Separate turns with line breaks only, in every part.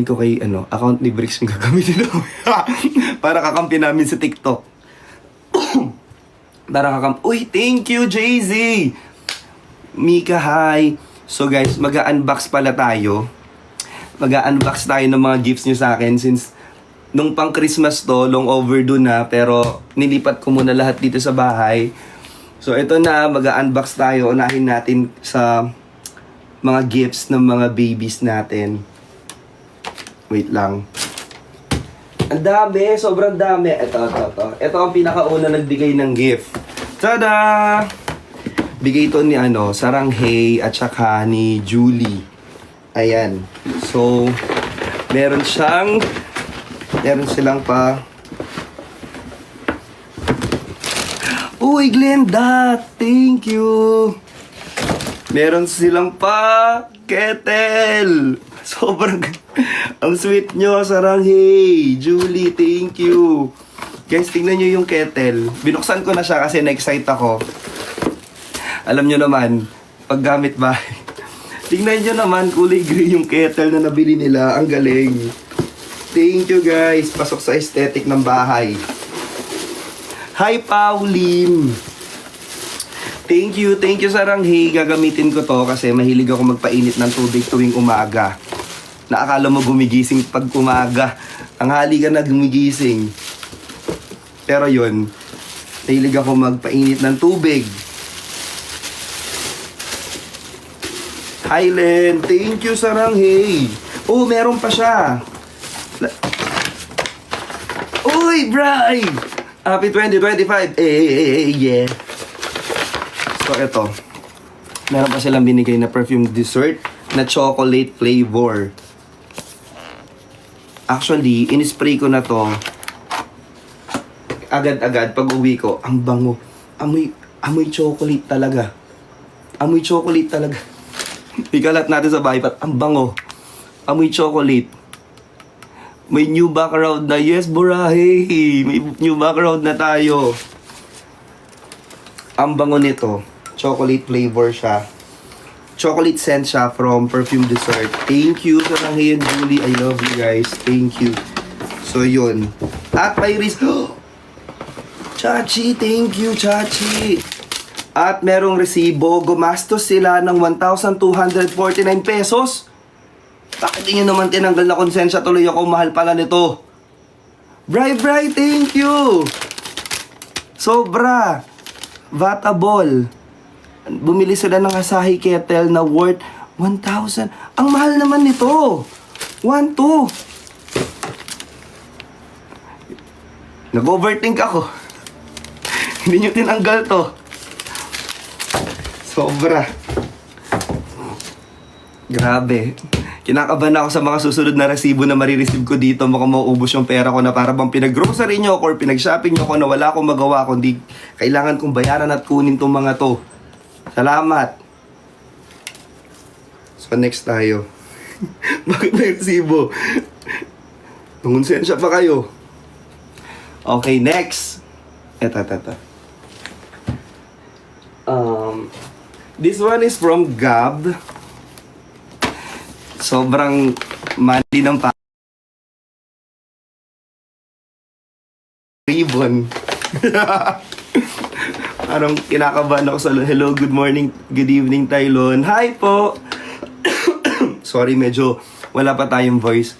ko kay, account ni Bricks yung gagamitin namin. Para kakampi namin sa TikTok. Uy, thank you, Jay-Z! Mika, hi! So guys, mag-unbox pala tayo. Mag-unbox tayo ng mga gifts nyo sa akin since nung pang Christmas to, long overdue na, pero nilipat ko muna lahat dito sa bahay. So ito na, mag-unbox tayo. Unahin natin sa mga gifts ng mga babies natin. Wait lang. Ang dami, sobrang dami. Ito. Ito ang pinakauna nagbigay ng gift. Tada! Bigay ito ni Saranghay at saka ni Julie. Ayan. So, meron silang pa. Uy, Glenda! Thank you! Meron silang pa kettle! Sobrang ang sweet nyo, Saranghay! Julie, thank you! Guys, tingnan nyo yung kettle. Binuksan ko na siya kasi na-excite ako. Alam nyo naman, paggamit bahay. Tingnan nyo naman, kulay gray yung kettle na nabili nila. Ang galing. Thank you guys. Pasok sa aesthetic ng bahay. Hi, Pauline! Thank you Saranghay. Gagamitin ko to kasi mahilig ako magpainit ng tubig tuwing umaga. Naakala mo gumigising pag umaga. Ang hali ka na gumigising. Pero yun, mahilig ako magpainit ng tubig. Highland, thank you Saranghay. Oh, meron pa siya. Uy, Bri! Happy 2025! Yeah! So, ito. Meron pa silang binigay na perfume dessert na chocolate flavor. Actually, in-spray ko na to agad-agad pag uwi ko. Ang bango. Amoy chocolate talaga. Amoy chocolate talaga. Ikalat natin sa bahay pat. Ang bango. Amoy chocolate. May new background na. Yes, Burahe. May new background na tayo. Ang bango nito. Chocolate flavor siya. Chocolate scent siya from Perfume Dessert. Thank you Saranghay and Julie. I love you guys. Thank you. So, yun. At may Chachi, thank you, Chachi. At merong resibo. Gumastos sila ng 1,249 pesos. Bakit nyo naman tinanggal na konsensya? Tuloy ako, mahal pala nito. Bri, thank you. Sobra. Vatable. Bumili sila ng Asahi kettle na worth 1,000. Ang mahal naman nito. 1,2. Nag-overthink ako. Hindi nyo tinanggal to. Sobra. Grabe. Kinakabahan ako sa mga susunod na resibo na marireceive ko dito. Mukhang mauubos yung pera ko na para bang pinag-grocery nyo or pinag-shopping nyo ko na wala akong magawa kundi kailangan kong bayaran at kunin tong mga to. Salamat. So next tayo. Bakit may resibo? Nangonsensya pa kayo. Okay, next. Eto. This one is from Gab. Sobrang manly ng ribbon. Parang kinakabahan ako sa hello, good morning, good evening, Tylon. Hi po! Sorry, medyo wala pa tayong voice.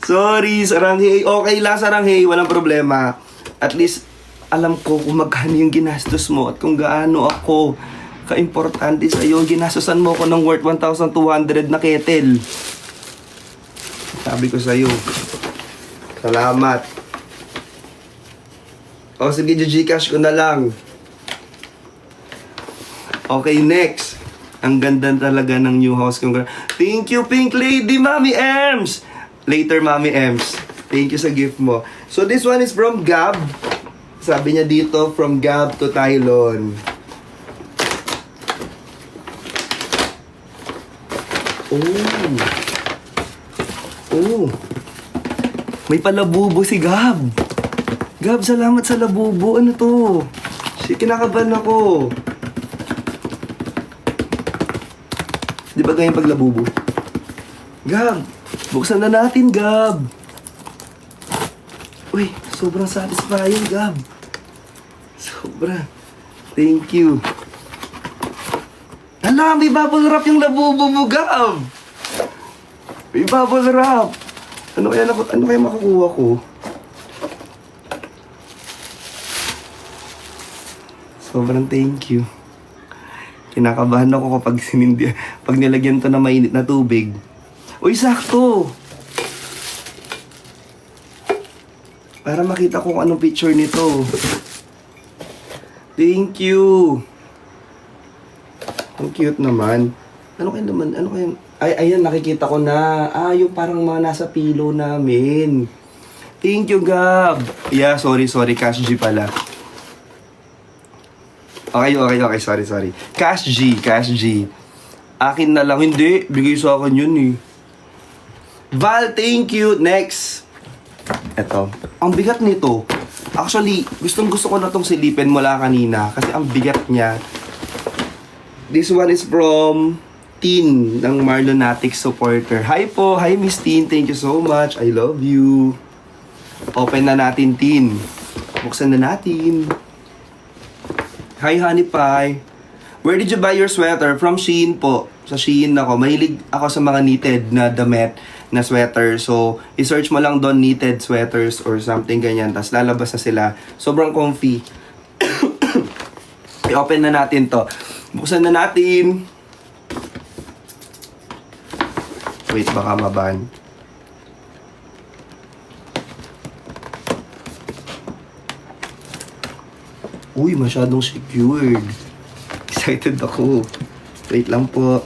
Sorry, Saranghay. Okay lang, Saranghay. Walang problema. At least, alam ko kung magkano yung ginastos mo at kung gaano ako ka-importante sa'yo. Ginastosan mo ko ng worth 1,200 na kettle. Sabi ko sa'yo. Salamat. O sige, Gcash ko na lang. Okay, next. Ang ganda talaga ng new house. Thank you, Pink Lady, Mami Ems. Later, Mami Ems. Thank you sa gift mo. So, this one is from Gab. Sabi niya dito, from Gab to Tylon. Oh. May palabubo si Gab. Gab, salamat sa labubo. Ano to? Kinakabahan ako. Di ba ganyan pag labubo? Gab, Buksan na natin, Gab. Uy, sobrang satisfying, Gab. Sobra. Thank you. Hala, may bubble wrap yung labubo mo, Gab. May bubble wrap. Ano kaya makukuha ko? Sobrang thank you. Kinakabahan ako kapag pag nilagyan to na mainit na tubig. Uy, sakto! Para makita ko kung anong picture nito. Thank you! Ang cute naman. Ano kayo? Ay, ayan, nakikita ko na. Yung parang mga nasa pillow namin. Thank you, Gab! Yeah, sorry, Cash G pala. Okay, sorry. Cash G. Akin na lang. Hindi, bigay sa akin yun eh. Val, thank you. Next. Eto. Ang bigat nito. Actually, gusto ko na tong silipin mula kanina. Kasi ang bigat niya. This one is from Tin ng Marlonatic supporter. Hi po. Hi, Miss Tin. Thank you so much. I love you. Open na natin, Tin. Buksan na natin. Hi, Honey Pie. Where did you buy your sweater? From Shein po. Sa Shein ako. Mahilig ako sa mga knitted na damit na sweater. So, i-search mo lang doon knitted sweaters or something ganyan. Tapos lalabas na sila. Sobrang comfy. I-open na natin to. Buksan na natin. Wait, baka maban. Uy, masyadong secured. Excited ako. Wait lang po.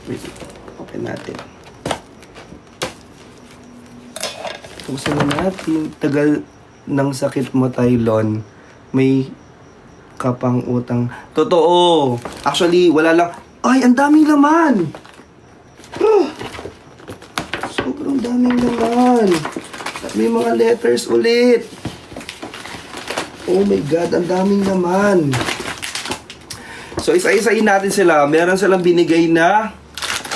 Wait, open natin. Buksan na natin. Tagal ng sakit mo, Tylon. May kapang utang. Totoo. Actually, wala lang. Ay, ang daming laman. Sobrang daming laman. At may mga letters ulit. Oh my God, ang daming laman. So, isa-isain natin sila. Meron silang binigay na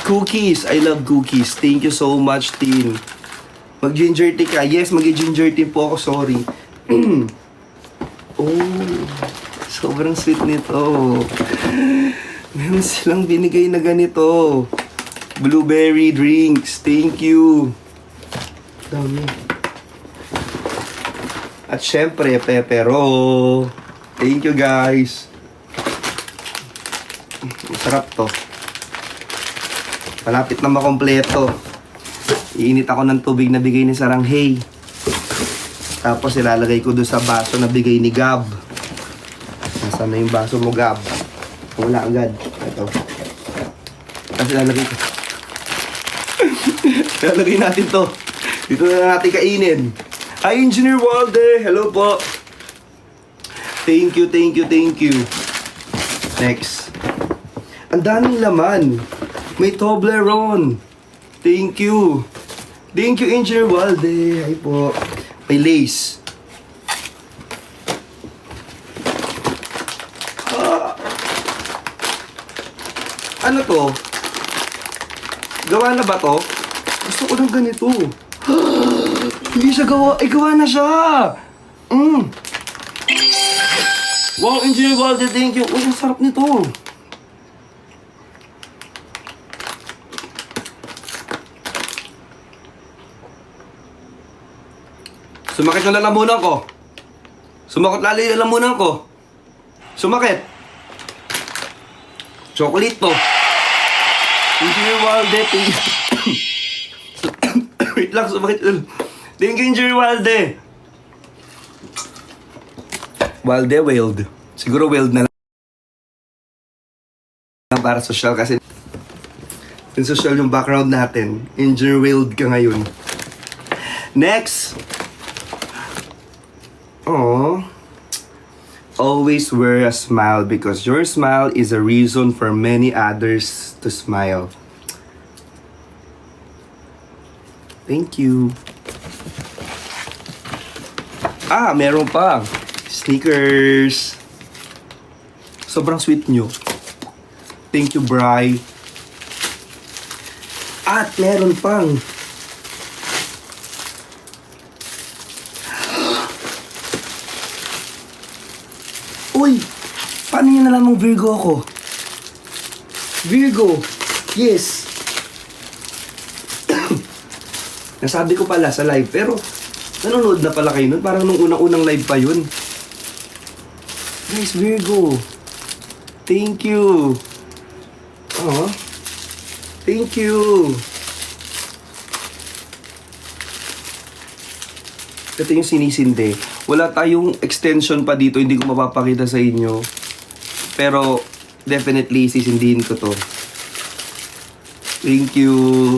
cookies. I love cookies. Thank you so much, Tin. Mag-ginger tea ka. Yes, mag-ginger tea po ako. Sorry. Oh, sobrang sweet nito. Meron silang binigay na ganito. Blueberry drinks. Thank you. Dami. At syempre, pepero. Thank you, guys. Masarap to. Malapit na makompleto. Iinit ako ng tubig na bigay ni Saranghay. Tapos ilalagay ko doon sa baso na bigay ni Gab. Nasaan na yung baso mo, Gab? Wala agad. Ito. Tapos ilalagay ko. Ilalagay natin to. Dito na natin kainin. Hi, Engineer Walde. Hello po. Thank you. Next. Ang daming laman. May Toblerone. Thank you. Thank you, Engineer Walde. Hi po. May lace. Ano to? Gawa na ba to? Gusto ko ng ganito. Hindi siya gawa. Ay, gawa na siya. Wow, Engineer Walde, thank you. Uy, ang sarap nito. Sumakit yung lalamunan ko. Sumakit lalo yung lalamunan ko. Sumakit. Chocolate to. Engineer Walde, thank you. Wait lang, sumakit. Thank you, Engineer Walde. Walde, Weld. Siguro Weld na lang para social kasi yung social yung background natin. Engineer Weld ka ngayon. Next. Oh. Always wear a smile because your smile is a reason for many others to smile. Thank you. Meron pa. Sneakers. Sobrang sweet nyo. Thank you, Bri. At meron pang uy! Paano nyo nalamang Virgo ako? Virgo! Yes! Nasabi ko pala sa live, pero nanonood na pala kayo nun. Parang nung unang-unang live pa yun. Nice, Virgo! Thank you! Oh, thank you! Ito yung sinisinde. Wala tayong extension pa dito, hindi ko mapapakita sa inyo. Pero, definitely, sisindihin ko to. Thank you!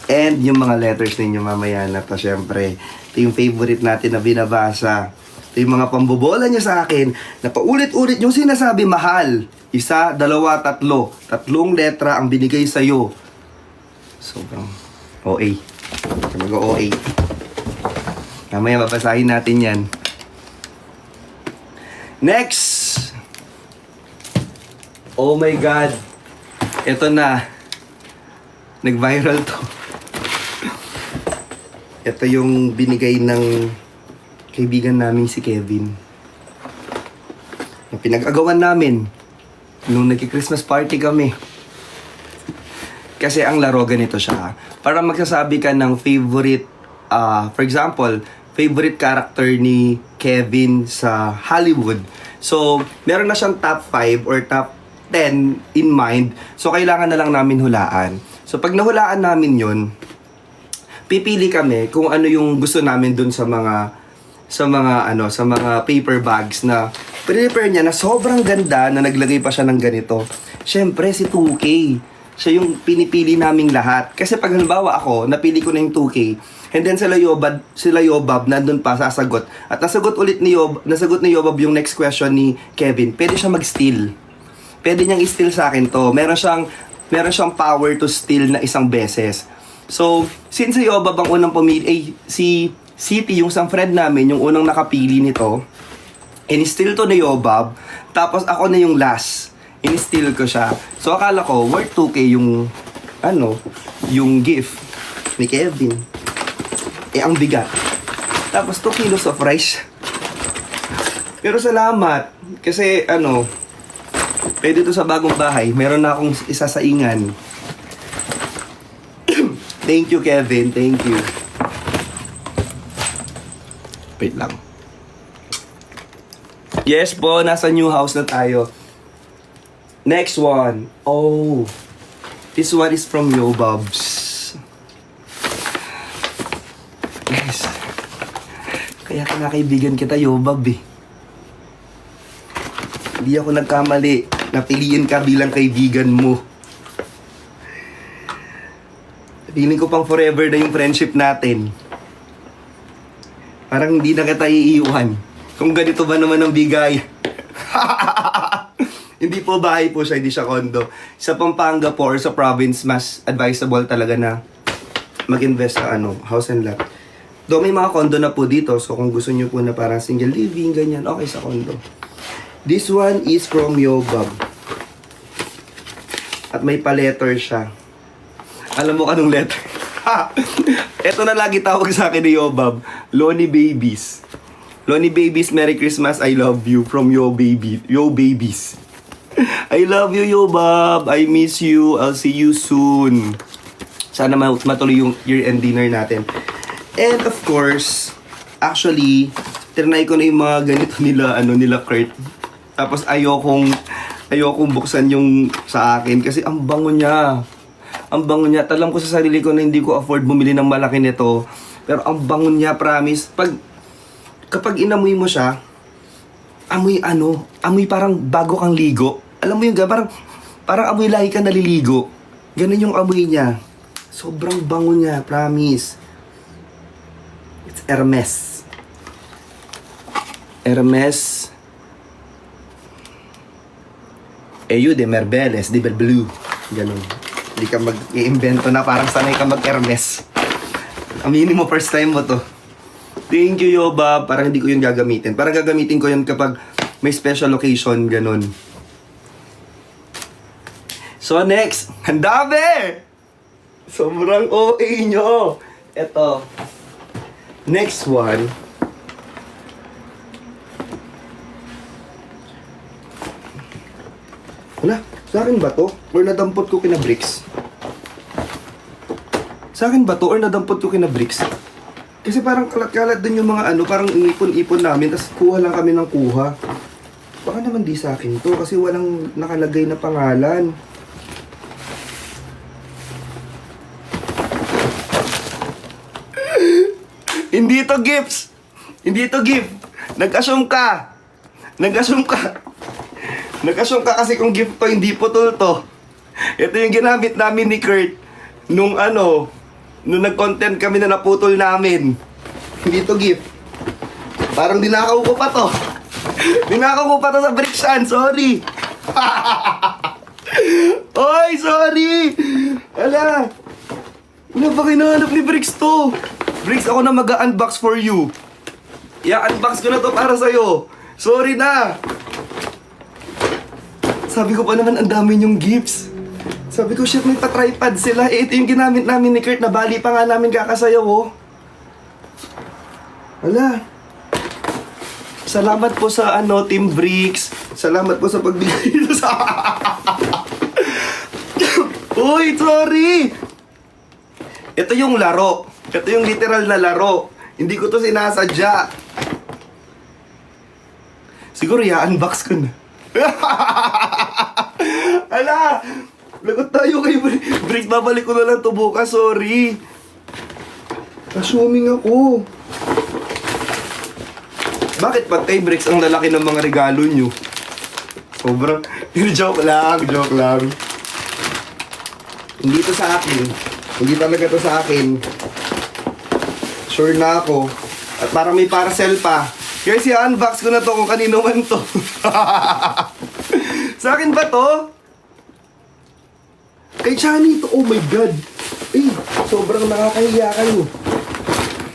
And yung mga letters ninyo mamaya na to, syempre. Ito yung favorite natin na binabasa. Ito yung mga pambobola nyo sa akin na paulit-ulit yung sinasabi, mahal. 1, 2, 3. 3 letra ang binigay sa'yo. Sobrang OA. Mag-OA. Mamaya mapasahin natin yan. Next! Oh my God! Ito na. Nag-viral to. Ito yung binigay ng kaibigan namin si Kevin. Na pinag-agawan namin nung nagki-Christmas party kami. Kasi ang laro ganito siya. Para magsasabi ka ng favorite, for example, favorite character ni Kevin sa Hollywood. So, meron na siyang top 5 or top 10 in mind. So, kailangan na lang namin hulaan. So, pag nahulaan namin yon, pipili kami kung ano yung gusto namin dun sa mga paper bags na prepare niya na sobrang ganda na naglagay pa siya ng ganito. Syempre, si 2K. Siya yung pinipili naming lahat. Kasi pag halimbawa ako, napili ko na yung 2K, and then sila Yobab nandun pa sasagot. At nasagot ni Yobab yung next question ni Kevin. Pwede siya mag-steal. Pwede niyang i-steal sa akin to. Meron siyang power to steal na isang beses. So, since si Yobab ang unang pumili, si City, yung isang friend namin, yung unang nakapili nito, in-steal to ni Yobab, tapos ako na yung last. In-steal ko siya. So, akala ko, worth 2K yung gift ni Kevin. Ang bigat. Tapos 2 kilos of rice. Pero salamat. Kasi, pwede to sa bagong bahay. Meron na akong isasaingan. Thank you, Kevin. Thank you. Wait lang. Yes po, nasa new house na tayo. Next one. Oh. This one is from Yobabs. Yes. Kaya kinakaibigan kita, Yobab eh. Hindi ako nagkamali. Napiliin ka bilang kaibigan mo. Feeling ko pang forever na yung friendship natin. Parang hindi na kita iiwan. Kung ganito ba naman ang bigay. Hindi po bahay po siya, hindi siya condo. Sa Pampanga po or sa province, mas advisable talaga na mag-invest sa house and lot. Though may mga condo na po dito, so kung gusto nyo po na parang single living, ganyan, okay sa condo. This one is from Yobab. At may pa-letter siya. Alam mo kanong letter? Ito na lagi tawag sa akin ni Yobab. Lonnie Babies. Lonnie Babies, Merry Christmas, I love you from Yo Babies. I love you, Yobab. I miss you. I'll see you soon. Sana matuloy yung year-end dinner natin. And of course, actually, tinry ko na yung mga ganito nila Kurt. Tapos ayokong buksan yung sa akin kasi ang bango niya. Ang bango niya. Alam ko sa sarili ko na hindi ko afford bumili ng malaki nito. Pero ang bango niya, promise. Kapag inamoy mo siya, amoy parang bago kang ligo. Alam mo yung parang amoy lahi ka naliligo. Ganun yung amoy niya. Sobrang bango niya, promise. It's Hermes. Hermes. Eau de Merveles, de Blue. Ganun. Hindi ka mag-iimbento na parang sanay ka mag-Hermes. Aminin mo, first time mo to. Thank you, Yoba. Parang hindi ko yun gagamitin. Parang gagamitin ko yun kapag may special occasion, ganun. So, next. Ang dami! Sobrang OA nyo. Eto. Next one. Wala. Sa akin ba to? Or nadampot ko kina Bricks? Sa akin ba to? Or nadampot ko kina Bricks? Kasi parang kalat-kalat din yung mga ano, parang inipon-ipon namin, tapos kuha lang kami ng kuha. Baka naman di sa akin to, kasi walang nakalagay na pangalan. Hindi to gifts! Hindi to gift! Nag-assume ka! Nag-assume ka! Nag-assume ka kasi kung gift to, hindi putol to. Ito yung ginamit namin ni Kurt nung ano, nung nag-content kami na naputol namin. Hindi to gift. Parang dinakaw ko pa to. Dinakaw ko pa to sa Bricksan. Sorry. Oy, sorry. Ala. Wala ba kinahanap ni Bricks to? Bricks, ako na mag-unbox for you. I-unbox ko na to para sa'yo. Sorry na. Sabi ko pa naman ang dami niyong gifts. Sabi ko, shit, may pa-tripod sila. Eh, ito yung ginamit namin ni Kurt na bali pa nga namin kakasayaw, oh. Wala. Salamat po sa, Team Bricks. Salamat po sa pagbigay dito sa... Uy, sorry! Ito yung laro. Ito yung literal na laro. Hindi ko to sinasadya. Siguro, i-unbox ko na. Ala! Lagot tayo kay Bricks. Babalik ko na lang to bukas. Sorry. Assuming ako. Bakit pag kay Bricks ang lalaki ng mga regalo nyo? Sobrang... joke lang. Hindi to sa akin. Hindi talaga to sa akin. Sure na ako. At parang may parcel pa. Kaya i-unbox ko na to kung kanino man to. Sa akin ba to? Kay Chani to, oh my God. Eh, sobrang nakakahiya kayo.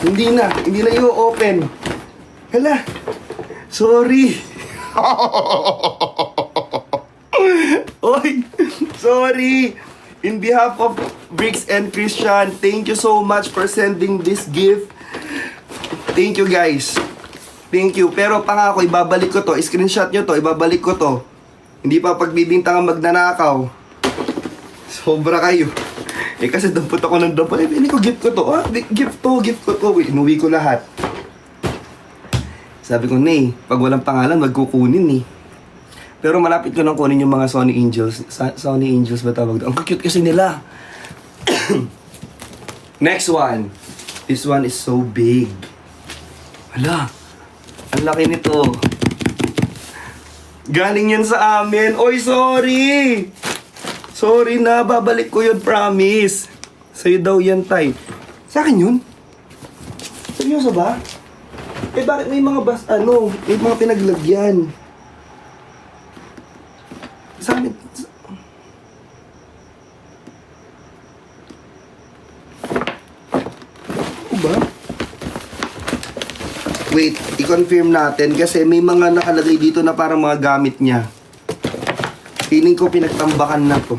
Hindi na i-open. Hala, sorry. Oy, sorry. In behalf of Bricks and Christian, thank you so much for sending this gift. Thank you guys. Thank you. Pero pangako, ibabalik ko to. Screenshot nyo to, ibabalik ko to. Hindi pa pagbibintangan magnanakaw. Sobra kayo. Eh kasi dampot ako ng dampot. Eh, hindi ko gift ko to. Ah, gift ko to. Wait, inuwi ko lahat. Sabi ko, Nay, pag walang pangalan, magkukunin eh. Pero malapit ko nang kunin yung mga Sony Angels. Sony Angels ba tawag doon? Ang cute kasi nila. Next one. This one is so big. Hala. Ang laki nito. Galing yan sa amin. Oy, sorry! Sorry na, babalik ko yun, promise. Sa'yo daw yan, Tay. Sa akin yun? Seryoso ba? Eh, bakit may mga may mga pinaglagyan? Sa amin... Ano ba? Wait, i-confirm natin kasi may mga nakalagay dito na parang mga gamit niya. Feeling ko pinagtambakan na to.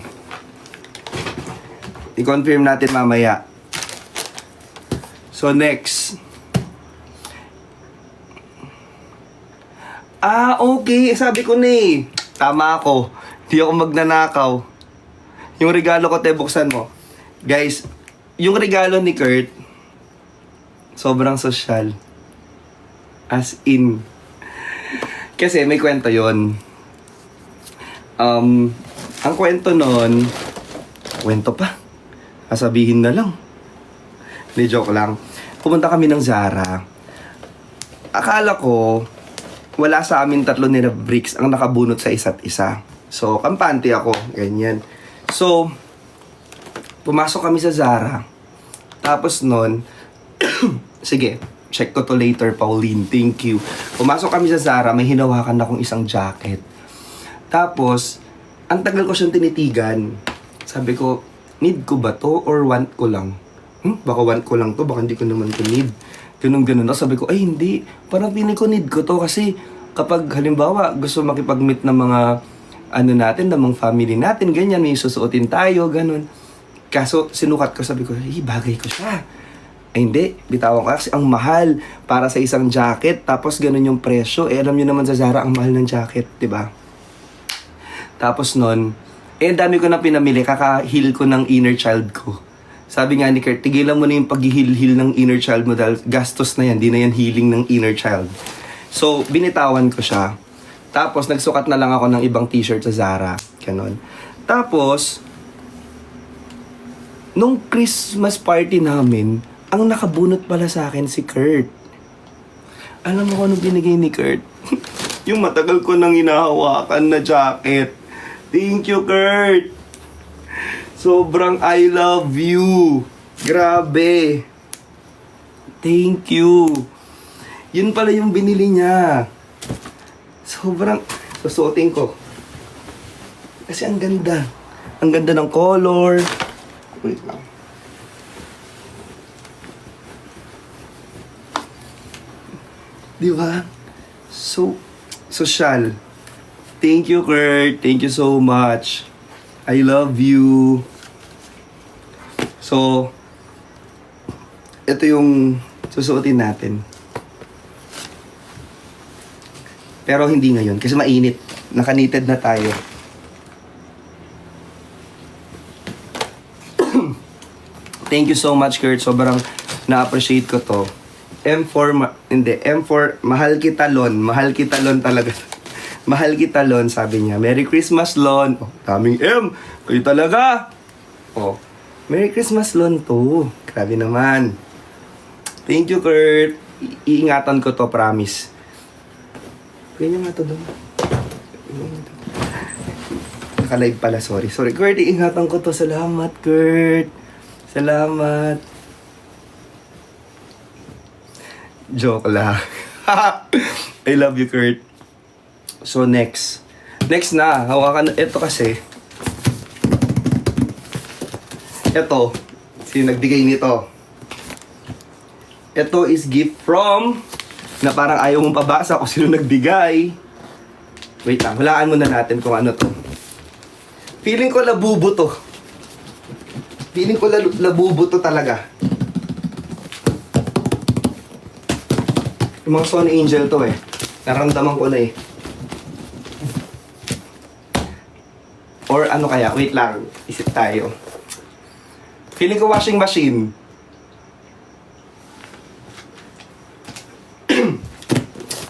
I-confirm natin mamaya. So, next. Ah, okay. Sabi ko na eh. Tama ako. Hindi ako magnanakaw. Yung regalo ko, te, buksan mo. Guys, yung regalo ni Kurt, sobrang sosyal. As in. Kasi may kwento yon. Ang kwento nun, kwento pa. Sasabihin na lang. Hindi, joke lang. Pumunta kami ng Zara. Akala ko, wala sa amin tatlo ni Bricks ang nakabunot sa isa't isa. So, kampante ako. Ganyan. So, pumasok kami sa Zara. Tapos nun, sige, check ko to later, Pauline. Thank you. Pumasok kami sa Zara, may hinawakan akong isang jacket. Tapos, ang tagal ko siyang tinitigan. Sabi ko, need ko ba to or want ko lang? Baka want ko lang to, baka hindi ko naman to need. Ganun-ganun. Tapos sabi ko, ay hindi. Parang feeling ko need ko to kasi kapag halimbawa gusto makipag-meet ng mga ano natin, ng mga family natin, ganyan, may susuotin tayo, ganun. Kaso sinukat ko, sabi ko, bagay ko siya. Ay hindi, bitawan ko kasi ang mahal para sa isang jacket, tapos ganun yung presyo. Alam nyo naman sa Zara, ang mahal ng jacket, di ba? Tapos nun, dami ko na pinamili, kaka-heal ko ng inner child ko. Sabi nga ni Kurt, tigilan mo na yung pag-heal ng inner child mo dahil gastos na yan, di na yan healing ng inner child. So, binitawan ko siya. Tapos, nagsukat na lang ako ng ibang t-shirt sa Zara. Ganon. Tapos, nung Christmas party namin, ang nakabunot pala sa akin si Kurt. Alam mo kung anong binigay ni Kurt? Yung matagal ko nang hinahawakan na jacket. Thank you, Kurt! Sobrang I love you. Grabe. Thank you. Yun pala yung binili niya. Sobrang susuotin ko. Kasi ang ganda. Ang ganda ng color. Wait lang. Di ba? So, social. Thank you, Kurt. Thank you so much. I love you. So, ito yung susuotin natin. Pero hindi ngayon kasi mainit. Nakanited na tayo. Thank you so much, Kurt. Sobrang na-appreciate ko to. M4, mahal kita, Lon. Mahal kita, Lon talaga. Mahal kita, Lon, sabi niya. Merry Christmas, Lon. Oh, daming M. Kayo talaga. Oh, Merry Christmas, Lon to. Grabe naman. Thank you, Kurt. Iingatan ko to, promise. Ganyan nga to doon. Naka-live pala, sorry. Sorry, Kurt, iingatan ko to. Salamat, Kurt. Salamat. Joke lang. I love you, Kurt. So, next. Next na. Hawakan. Ito kasi. Ito. Sino nagbigay nito? Ito is gift from na parang ayaw mong pabasa kung sino nagbigay. Wait lang. Hulaan muna natin kung ano to. Feeling ko labubo to. Feeling ko labubo to talaga. Yung mga Sun Angel to eh. Naramdaman ko na eh. Or ano kaya? Wait lang. Isip tayo. Feeling ko washing machine.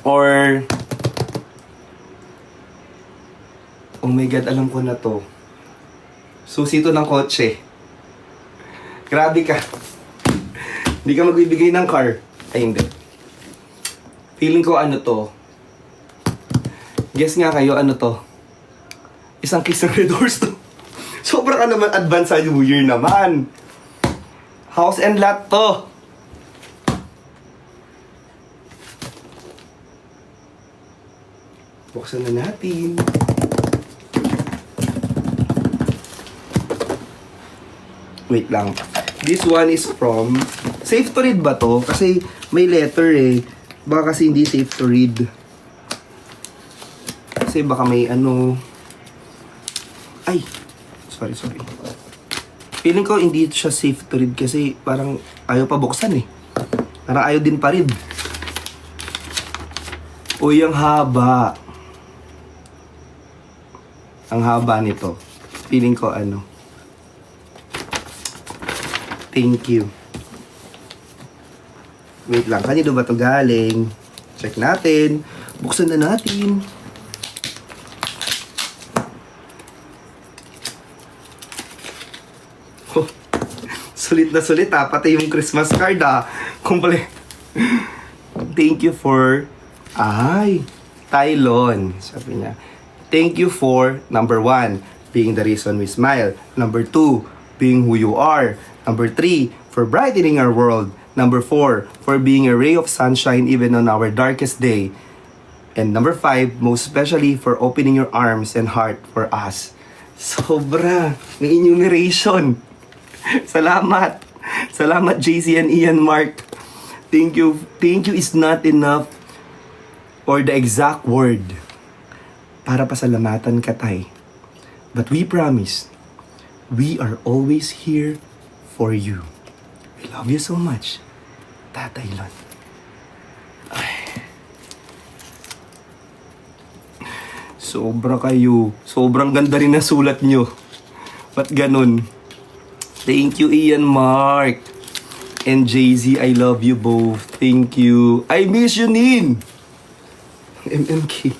Or oh my God, alam ko na to. Susi to ng kotse. Grabe ka. Hindi ka magbibigay ng car. Ay, hindi. Feeling ko ano to. Guess nga kayo, ano to? Isang kiss ng Red Horse to. Sobrang ka naman advance sa New Year naman. House and lot to. Buksan na natin. Wait lang. This one is from... Safe to read ba to? Kasi may letter eh. Baka kasi hindi safe to read. Kasi baka may ano... Ay! Sorry. Feeling ko hindi siya safe to read kasi parang ayaw pa buksan eh. Parang ayaw din pa read. Uy, ang haba. Ang haba nito. Feeling ko ano. Thank you. Wait lang, kanino ba ito galing? Check natin. Buksan na natin. Oh, sulit na sulit ha. Pati yung Christmas card ha. Kumple. Thank you for... Ay, Tylon. Sabi niya. Thank you for, number 1, being the reason we smile. Number 2, being who you are. Number 3, for brightening our world. Number 4, for being a ray of sunshine even on our darkest day. And number 5, most especially for opening your arms and heart for us. Sobra! May enumeration. Salamat! Salamat JC and Ian Mark. Thank you. Thank you is not enough or the exact word para pasalamatan ka, Tay. But we promise, we are always here for you. We love you so much, Tatay Lon. Sobra kayo. Sobrang ganda rin na sulat nyo. Ba't ganun? Thank you, Ian Mark. And Jay-Z, I love you both. Thank you. I miss you, Nin. MMK.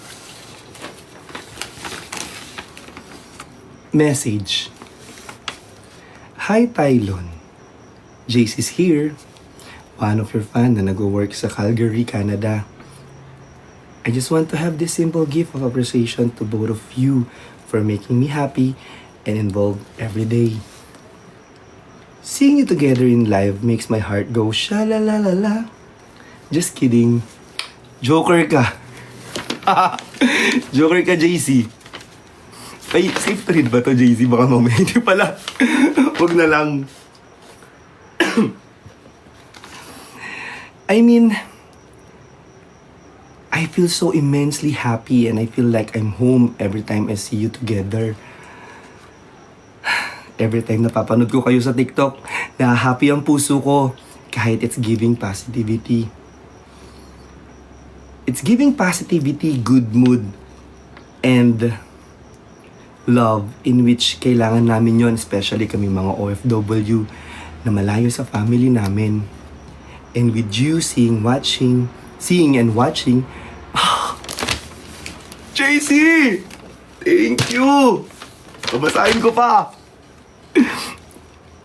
Message. Hi, Tylon. Jaycee's here. One of your fan na nag-work sa Calgary, Canada. I just want to have this simple gift of appreciation to both of you for making me happy and involved every day. Seeing you together in live makes my heart go sha-la-la-la-la. Just kidding. Joker ka. Joker ka, JC. Ay, safe to read ba to, JC? Baka mamaya hindi pala. Huwag na lang. I mean, I feel so immensely happy and I feel like I'm home every time I see you together. Every time napapanood ko kayo sa TikTok, na-happy ang puso ko kahit it's giving positivity. It's giving positivity, good mood, and love in which kailangan namin yon, especially kami mga OFW na malayo sa family namin. And with you seeing and watching, JC! Thank you! Babasahin ko pa!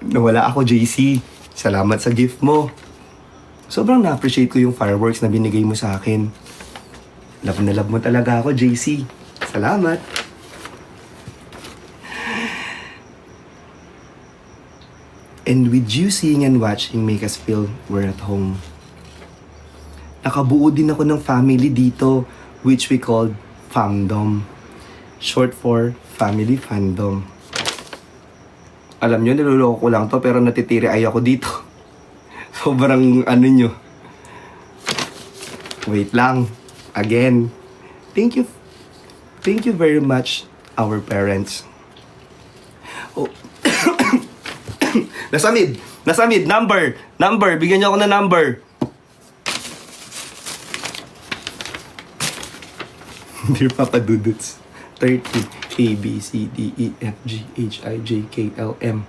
Nawala ako, JC. Salamat sa gift mo. Sobrang na-appreciate ko yung fireworks na binigay mo sa akin. Love na love mo talaga ako, JC. Salamat. And with you seeing and watching make us feel we're at home. Nakabuo din ako ng family dito, which we called Famdom. Short for Family Fandom. Alam nyo, niloloko ko lang to pero natitiri ay ako dito. Sobrang ano nyo. Wait lang. Again. Thank you. Thank you very much, our parents. Oh. Nasamid. Number. Bigyan nyo ako ng number. Dear Papa Duduts. 30. A, B, C, D, E, F, G, H, I, J, K, L, M.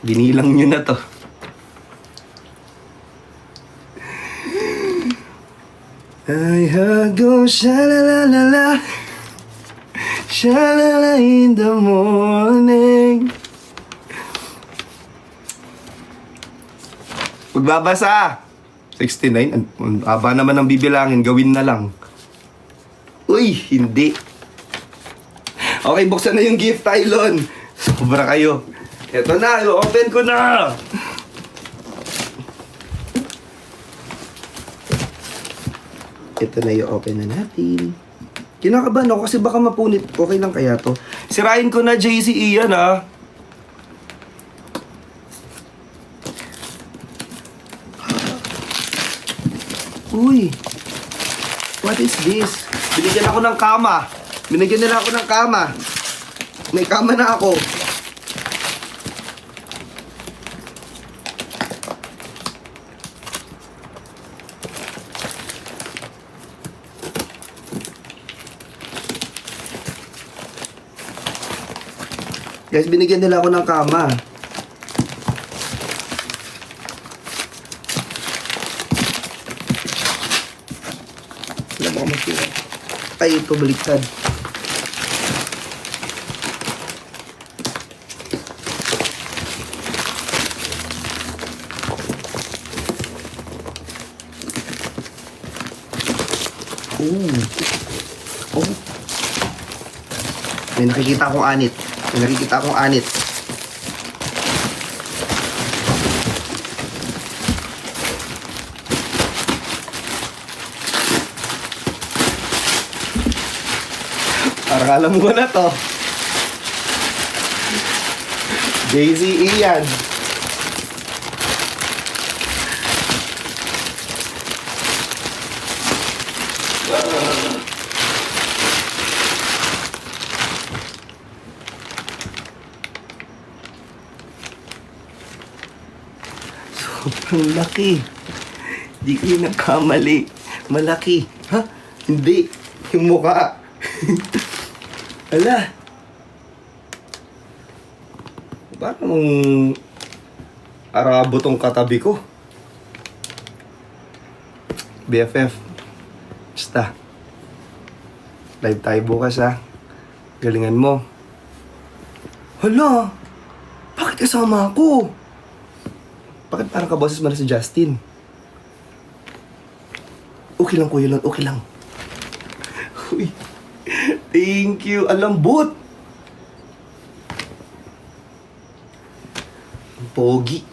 Binilang nyo na to. I go sha-la-la-la-la, sha-la-la in the morning. Magbabasa. 69. Ang haba naman ng bibilangin. Gawin na lang. Uy, hindi. Okay, buksan na yung gift, Tylon. Sobra kayo. Eto na, open ko na. Ito na yung open na natin. Kinakabahan ako kasi baka mapunit. Okay lang kaya to. Sirain ko na, JC Ian, ha. Uy. What is this? Binigyan ako ng kama. Binigyan nila ako ng kama. May kama na ako. Guys, binigyan nila ako ng kama. Alam mo masira. Ay, ito baliktad. Oh. May nakikita akong anit. Parang alam ko na to. Jay-Z Ian. Sobrang laki. Di kayo nagkamali. Malaki. Ha? Hindi. Yung mukha. Ala. Parang Arabo tong katabi ko. BFF. Basta. Live tayo bukas ha. Galingan mo. Hala. Bakit kasama ako? Bakit parang kaboses mo na si Justin? Okay lang, Kuya Lon. Okay lang. Uy. Thank you. Alambot. Ang pogi.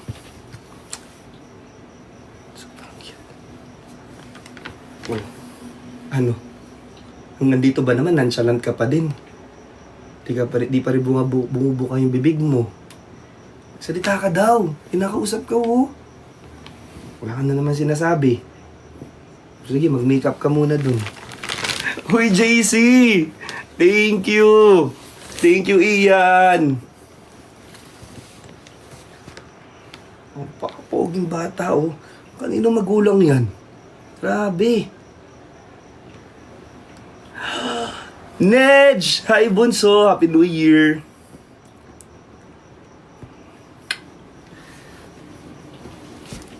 Sobrang cute. Oh. Ano? Nung nandito ba naman, nonchalant ka pa din. Di pa rin bumubuka yung bibig mo. Salita ka daw. Kinakausap ka, oh. Wala ka na naman sinasabi. Sige, mag-makeup ka muna dun. Uy, JC! Thank you! Thank you, Ian! Oh, pakapoging bata, oh. Kanino magulang yan? Grabe! Nedge! Hi, Bunso! Happy New Year!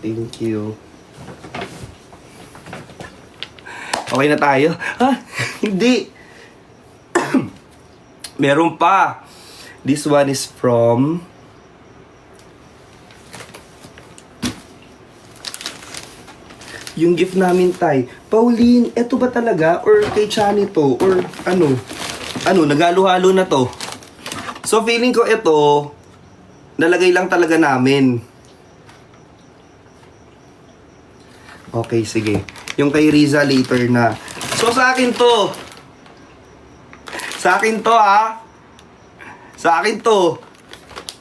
Thank you. Okay na tayo? Ha? Hindi. Meron pa. This one is from... Yung gift namin, Tay. Pauline, eto ba talaga? Or kay Chani to? Or ano? Ano, nagalo-halo na to? So, feeling ko ito, nalagay lang talaga namin. Okay, sige. Yung kay Riza later na. So, sa akin to. Sa akin to, ha? Sa akin to.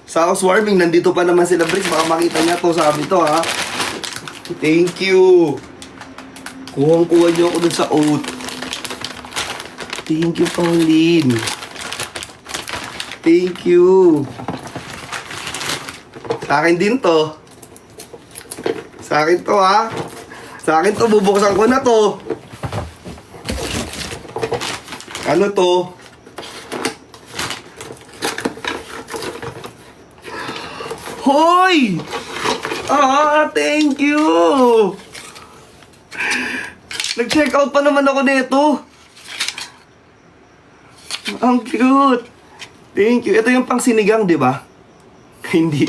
Sa housewarming, nandito pa naman sila, Bricks. Baka makita niya to. Sabi to, ha? Thank you. Kuhang-kuha niyo ako dun sa oat. Thank you, Pauline. Thank you. Sa akin din to. Sa akin to, ha? Sa akin to, bubuksan ko na to. Ano to? Hoy! Thank you! Nag-check out pa naman ako nito. Ang cute! Thank you. Ito yung pang sinigang, di ba? Hindi.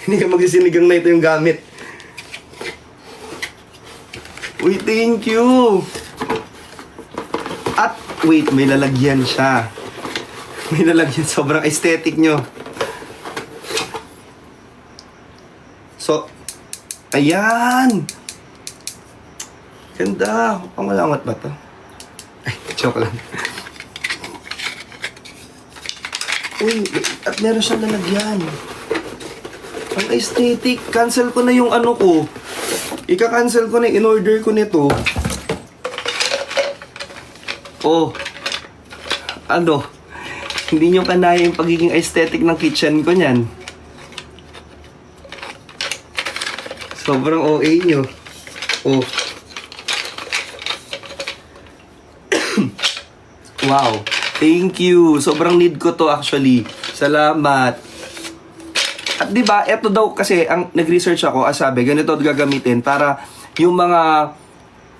Hindi ka magsisinigang na ito yung gamit. Uy, thank you! At, wait, may lalagyan siya. May lalagyan. Sobrang aesthetic nyo. So, ayan! Ganda! Pangalangat ba to? Ay, joke lang. Uy, at meron siyang lalagyan. Ang aesthetic. Cancel ko na yung ano ko. Ika-cancel ko na, in-order ko nito. Oh. Ano? Hindi nyo kanaya yung pagiging aesthetic ng kitchen ko niyan. Sobrang OA nyo. Oh. Wow. Thank you. Sobrang need ko to actually. Salamat. At 'di ba, ito daw kasi ang nag-research ako, sabi, ganito gagamitin para yung mga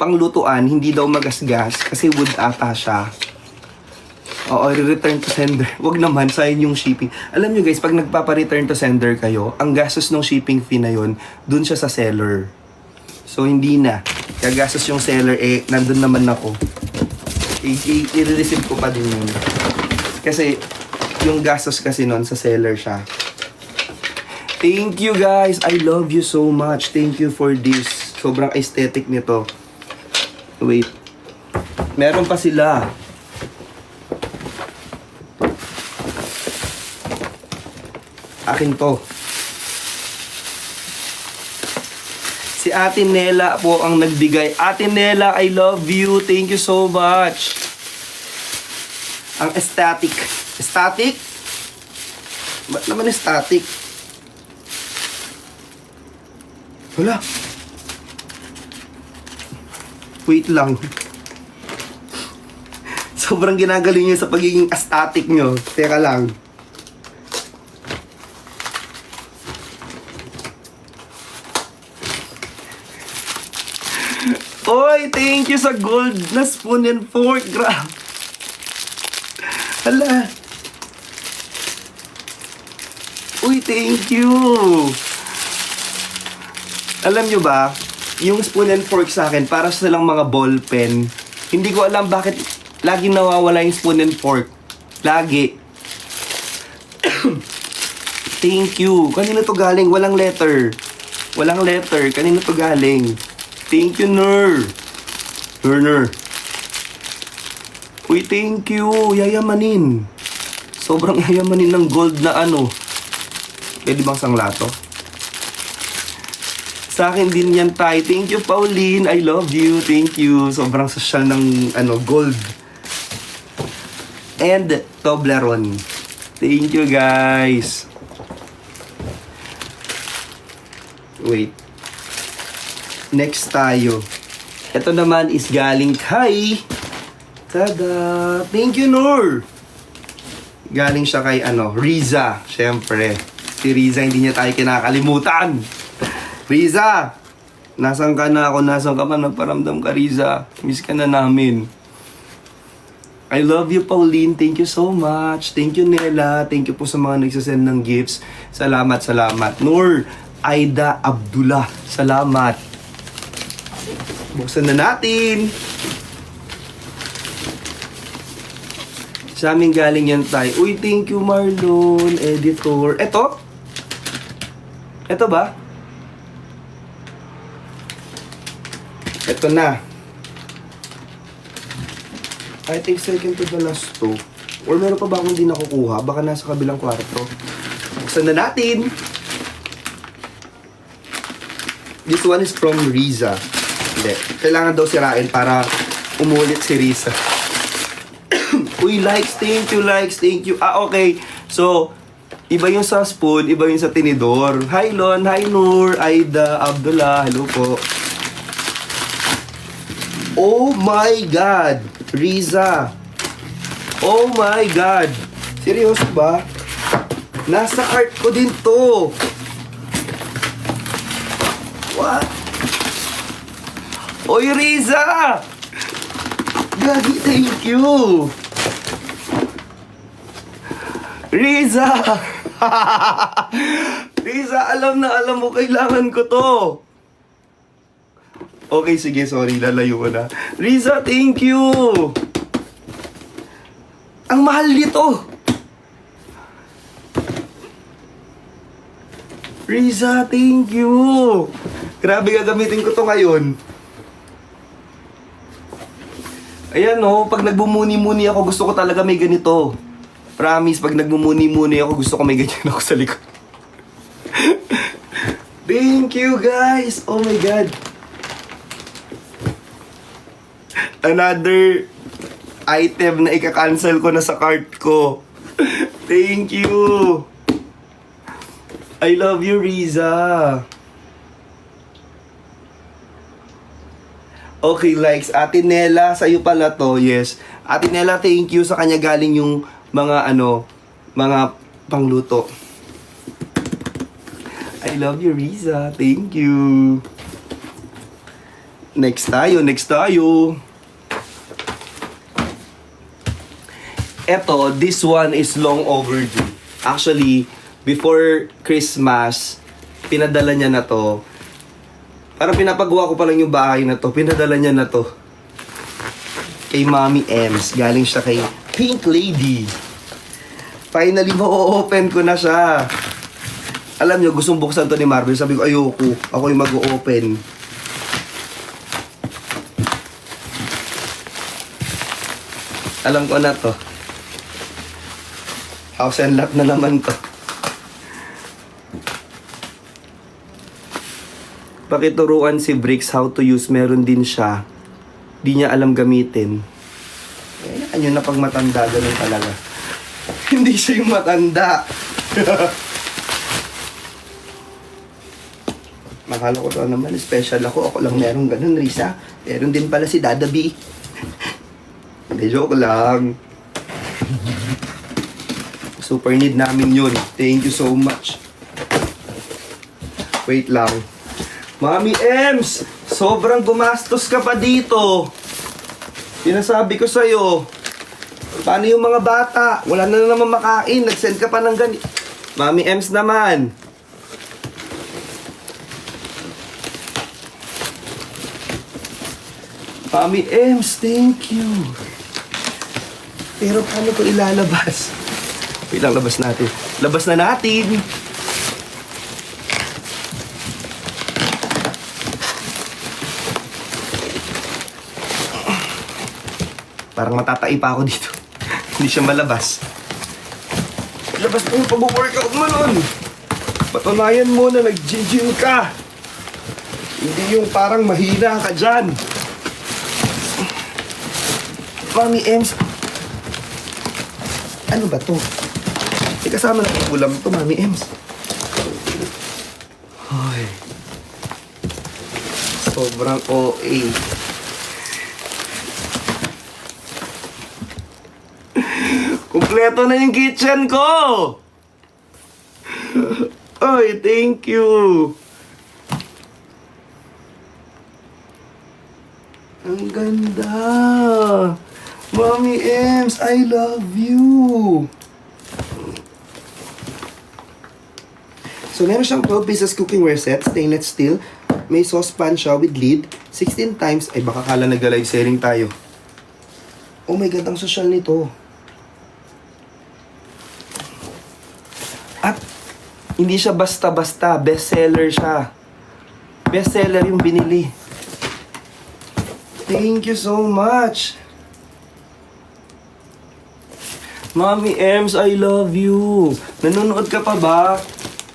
panglutuan hindi daw magasgas kasi wood ata siya. Oo, return to sender. Wag naman, sayang yung shipping. Alam nyo guys, pag nagpapa-return to sender kayo, ang gastos ng shipping fee na yun, dun siya sa seller. So, hindi na. Kaya gastos yung seller, nandun naman ako. I-receive ko pa din yun. Kasi, yung gastos kasi nun, sa seller siya. Thank you guys. I love you so much. Thank you for this. Sobrang aesthetic nito. Wait. Meron pa sila. Akin to. Si Ate Nela po ang nagbigay. Ate Nela, I love you. Thank you so much. Ang static. Static? Ba't naman static? Wala. Wait lang. Sobrang ginagaling nyo sa pagiging aesthetic nyo. Teka lang. Oy, thank you sa gold na spoon and fork. Grabe. Hala. Uy, thank you. Alam nyo ba, yung spoon and fork sa akin, para sa lang mga ball pen. Hindi ko alam bakit laging nawawala yung spoon and fork. Lagi. Thank you. Kanino to galing? Walang letter. Walang letter. Kanino to galing? Thank you, Nur. Nur. Uy, thank you. Yayamanin. Sobrang yayamanin ng gold na ano. Pwede bang sanglato? Sa akin din yan, Tay. Thank you, Pauline. I love you. Thank you. Sobrang social ng gold. And Toblerone. Thank you, guys. Wait. Next tayo. Ito naman is galing kay... Tada! Thank you, Nur! Galing siya kay Riza. Siyempre. Si Riza, hindi niya tayo kinakalimutan. Riza! Nasaan ka na ako? Nasaan ka man? Nagparamdam ka, Riza. Miss ka na namin. I love you, Pauline. Thank you so much. Thank you, Nela. Thank you po sa mga nagsasend ng gifts. Salamat, salamat. Nur, Aida Abdullah. Salamat. Buksan na natin. Sa amin galing yan, Tay. Uy, thank you, Marlon. Editor. Eto? Eto ba? Eto na. I think second to the last to. Or meron pa ba akong hindi nakukuha? Baka nasa kabilang kwarto. Buksan na natin. This one is from Riza. Hindi. Kailangan daw sirain para umulit si Riza. Uy, likes, thank you, likes, thank you. Ah, okay. So, iba yung sa spoon, iba yung sa tinidor. Hi, Lon. Hi, Nur. Aida, Abdullah. Hello po. Oh my God. Riza. Oh my God. Seryoso ba? Nasa cart ko din to. What? Oy, Riza! Gagi, thank you! Riza! Riza, alam na alam mo, kailangan ko to. Okay, sige, sorry, lalayo ko na. Riza, thank you! Ang mahal nito! Riza, thank you! Grabe, gagamitin ko to ngayon. Ayan no, pag nagbumuni-muni ako, gusto ko talaga may ganito. Promise, pag nagbumuni-muni ako, gusto ko may ganyan ako sa likod. Thank you, guys! Oh my God! Another item na ika-cancel ko na sa cart ko. Thank you! I love you, Riza! Okay, likes. Ate Nela, sa'yo pala to. Yes. Ate Nela, thank you. Sa kanya galing yung mga mga pangluto. I love you, Riza. Thank you. Next tayo. Eto, this one is long overdue. Actually, before Christmas, pinadala niya na to. Parang pinapagawa ko pa lang yung bahay na to. Pinadala niya na to. Kay Mommy Ems. Galing siya kay Pink Lady. Finally, ma-open ko na siya. Alam niyo, gustong buksan to ni Marvel. Sabi ko, ayoko. Ako yung mag-open. Alam ko na to. House and lot na naman to. Pakituruan si Bricks how to use. Meron din siya. Di niya alam gamitin. Yan yun na pag matanda, ganun talaga. Hindi siya yung matanda. Nakala ko to naman, special ako. Ako lang meron ganun, Risa. Meron din pala si Dada B. Hindi, joke lang. Super need namin yun. Thank you so much. Wait lang. Mami Ems, sobrang gumastos ka pa dito. Sinasabi ko sa'yo. Paano yung mga bata? Wala na naman makain. Nag-send ka pa ng ganito. Mami Ems naman. Mami Ems, thank you. Pero paano ko ilalabas? Wait lang, labas natin. Labas na natin. Parang matatai pa ako dito. Hindi siya malabas. Labas mo yung pag-workout mo nun. Patunayan mo na nag-gym ka. Hindi yung parang mahina ka dyan. Mami Ems, ano ba to? May kasama na ulam to, Mami Ems. Ay. Sobrang OA. Kumpleto na yung kitchen ko! Ay, thank you! Ang ganda! Mommy Ems, I love you! So, meron siyang 12 pieces cookware set, stainless steel. May saucepan siya with lid. 16 times. Ay, baka kala nag-live selling tayo. Oh my God, ang social nito. At, hindi siya basta-basta. Bestseller siya. Bestseller yung binili. Thank you so much. Mommy Ems, I love you. Nanonood ka pa ba?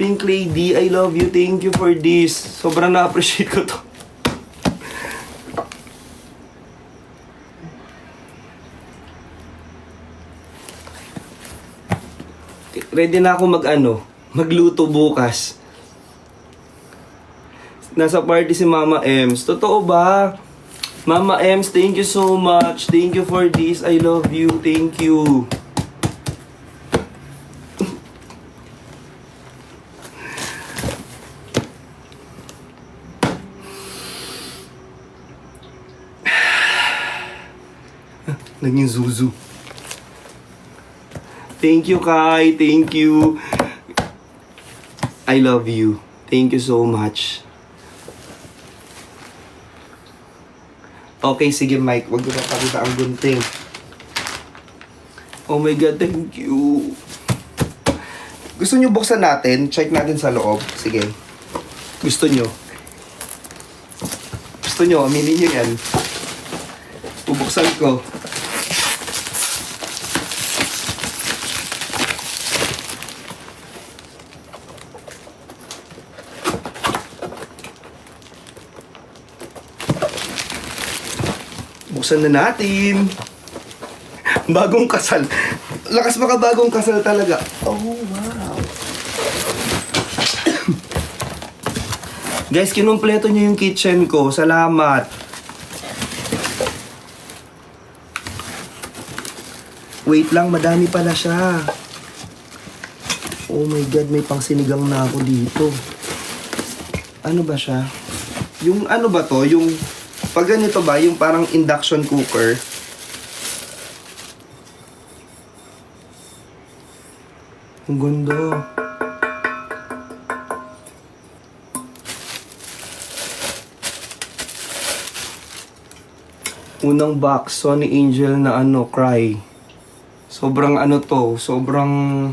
Pink Lady, I love you. Thank you for this. Sobrang na-appreciate ko to. Ready na ako magluto bukas. Nasa party si Mama Ems. Totoo ba? Mama Ems, thank you so much. Thank you for this. I love you. Thank you. Naging zuzu. Thank you, Kai. Thank you. I love you. Thank you so much. Okay, sige Mike. Huwag ko napakita ang gunting. Oh my God, thank you. Gusto nyo buksan natin? Check natin sa loob. Sige. Gusto nyo? Gusto nyo? Aminin nyo yan. Bubuksan ko. Buksan na natin. Bagong kasal. Lakas maka bagong kasal talaga. Oh, wow. Guys, kinumpleto nyo yung kitchen ko. Salamat. Wait lang, madami pala siya. Oh my God, may pangsinigang na ako dito. Ano ba siya? Yung ano ba to? Yung pag ganito ba, yung parang induction cooker. Ang ganda. Unang box, Sony Angel na Cry. Sobrang to, sobrang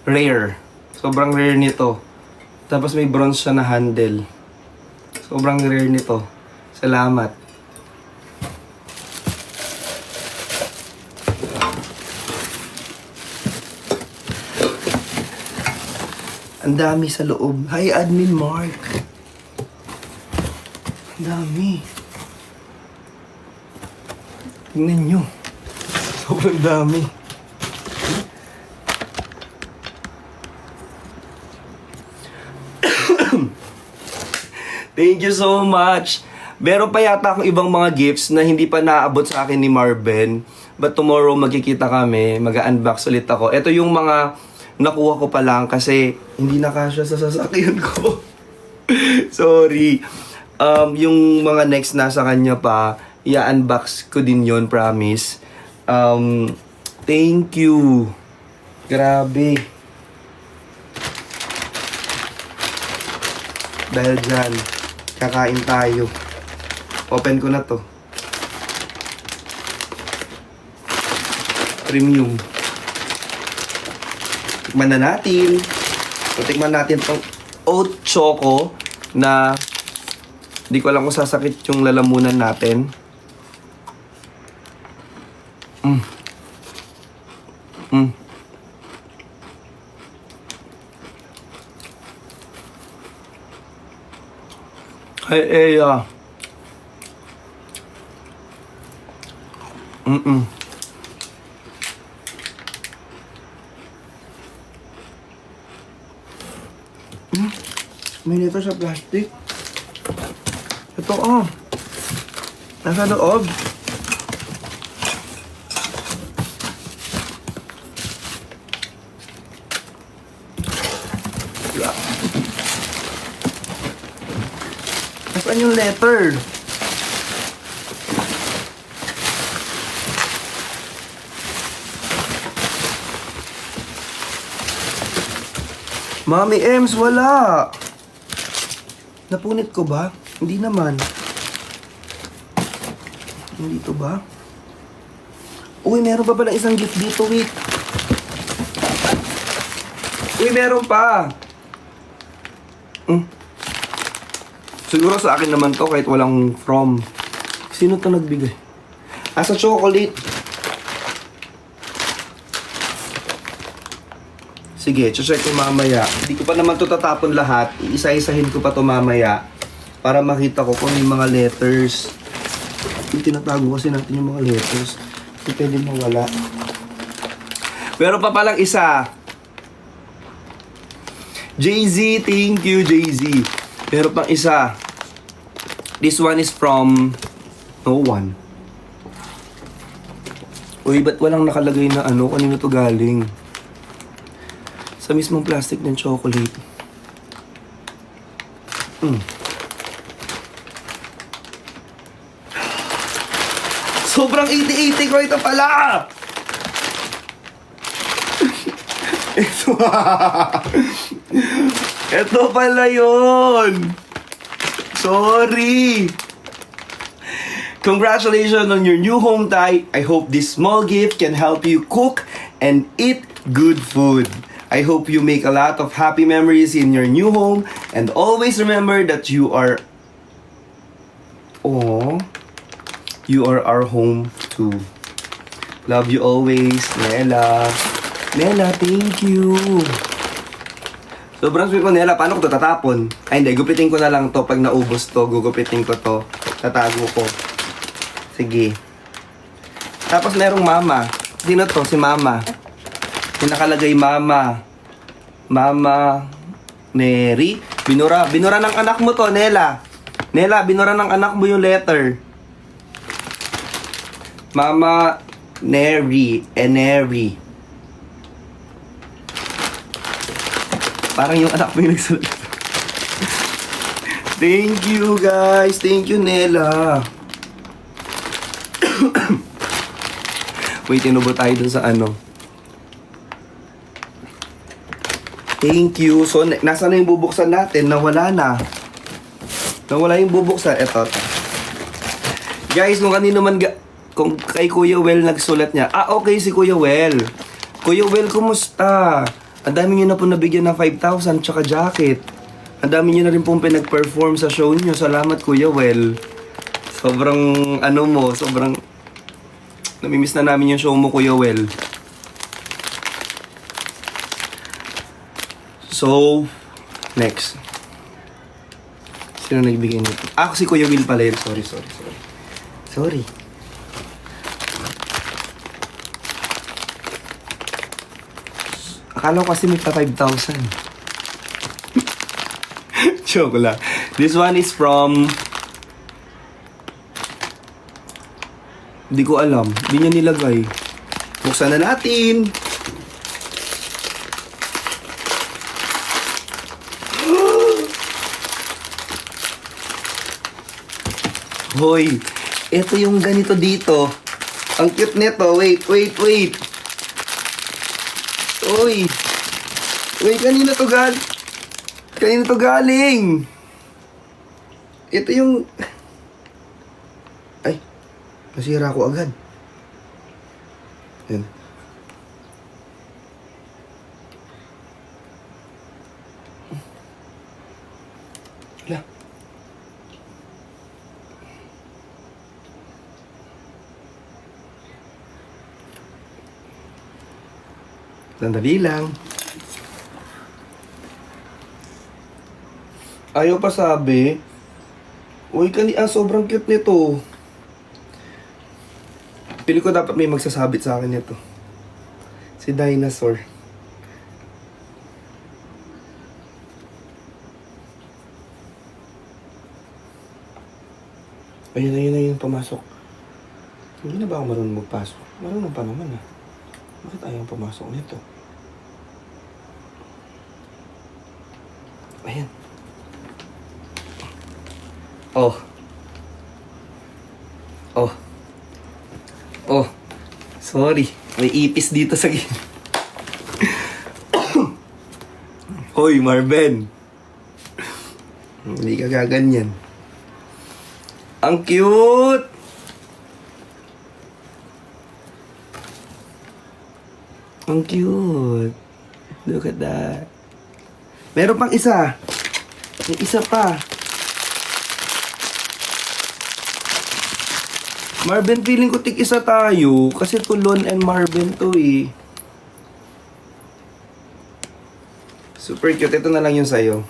rare. Sobrang rare nito. Tapos may bronze siya na handle. Sobrang rare nito. Salamat. Ang dami sa loob. Hi, Admin Mark. Ang dami. Tingnan nyo. Sobrang dami. Thank you so much. Meron pa yata akong ibang mga gifts na hindi pa naabot sa akin ni Marben. But tomorrow magkikita kami, mag-unbox ulit ako. Ito yung mga nakuha ko pa lang kasi hindi nakasya sa sasakyan ko. Sorry. Yung mga next nasa kanya pa, i-unbox ko din yon, promise. Thank you. Grabe. Dahil dyan, kakain tayo. Open ko na to. Premium. Tikman na natin. So, tikman natin itong oat choco na di ko alam kung sasakit yung lalamunan natin. Hey, Eya. May nito sa plastic. Ito, nasa loob. Nasaan yung letter? Mami Ems, wala. Napunit ko ba? Hindi naman. Hindi to ba? Uy, meron pa pala isang gift dito, wait. Uy, meron pa. Siguro sa akin naman to kahit walang from. Sino to nagbigay? Sa chocolate. Sige, check ko mamaya. Hindi ko pa naman to tatapon lahat. Iisa-isahin ko pa to mamaya. Para makita ko kung yung mga letters. Tinatago kasi natin yung mga letters. Hindi pwede mawala. Meron pa palang isa. Jay-Z, thank you, Jay-Z. Meron pang isa. This one is from no one. Uy, ba't walang nakalagay na ano? Kanino to galing? Sa mismong plastic ng chocolate. Sobrang 80-80 ko ito pala! Ito pala yun! Sorry! Congratulations on your new home, Tay. I hope this small gift can help you cook and eat good food. I hope you make a lot of happy memories in your new home and always remember that you are you are our home too. Love you always, Nela. Nela, thank you. Sobrang sweet mo, Nela. Paano ko ito tatapon? Ay, hindi. Gupitin ko na lang to. Pag naubos to, gugupitin ko to. Tatago ko. Sige. Tapos merong mama. Sino to? Si mama. Yung nakalagay mama. Mama Neri. Binura ng anak mo to, Nela. Nela, binura ng anak mo yung letter. Mama Neri. Neri. Parang yung anak mo yung nagsulat. Thank you, guys. Thank you, Nela. Wait, tinubo tayo dun sa ano. Thank you. So, nasa na yung bubuksan natin? Nawala na. Nawala yung bubuksan. Eto. Guys, nung kanino man kung kay Kuya Well nagsulat niya. Okay si Kuya Well. Kuya Well, kumusta? Ang dami nyo na po nabigyan ng 5,000 tsaka jacket. Ang dami nyo na rin pong pinag-perform sa show nyo. Salamat, Kuya Well. Sobrang, sobrang namimiss na namin yung show mo, Kuya Well. So, next. Sino nagbigay nito? Ah, si Kuya Will pala yun. Sorry. Sorry. Akala ko kasi may pa 5,000. Joke lang. This one is from... Hindi ko alam. Hindi niya nilagay. Buksan na natin. Hoy, ito yung ganito dito. Ang cute nito. Wait. Uy, kanina to galing. Ito yung... Ay, nasira ko agad. Yan. Hala. Sandali lang. Ayaw pa sabi. Uy, sobrang cute nito. Pili ko dapat may magsasabit sa akin nito. Si Dinosaur. Ayun, pumasok. Hindi na ba ako marunong magpasok? Marunong pa naman ah. Bakit ayaw pumasok nito? Ayan. Oh. Sorry. May ipis dito sa Hoy, Marben. Hindi ka gaganyan. Ang cute! Ang cute. Look at that. Meron pang isa. May isa pa. Marben, feeling ko tig-isa tayo. Kasi Tulon and Marben to eh. Super cute. Ito na lang yung sayo.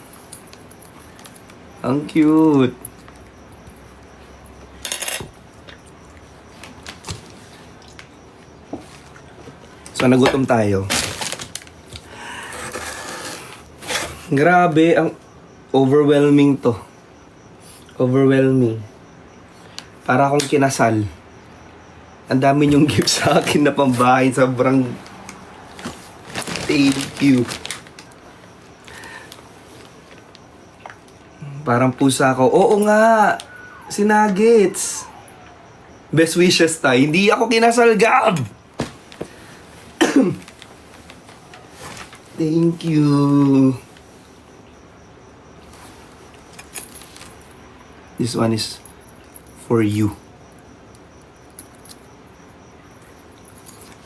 Ang cute. So, nagutom tayo. Grabe, ang overwhelming to. Overwhelming. Para akong kinasal. Ang dami niyong gift sa akin na pambahay. Sobrang thank you. Parang pusa ko. Oo nga! Si Nuggets. Best wishes tayo. Hindi ako kinasal, Gab! Thank you. This one is for you.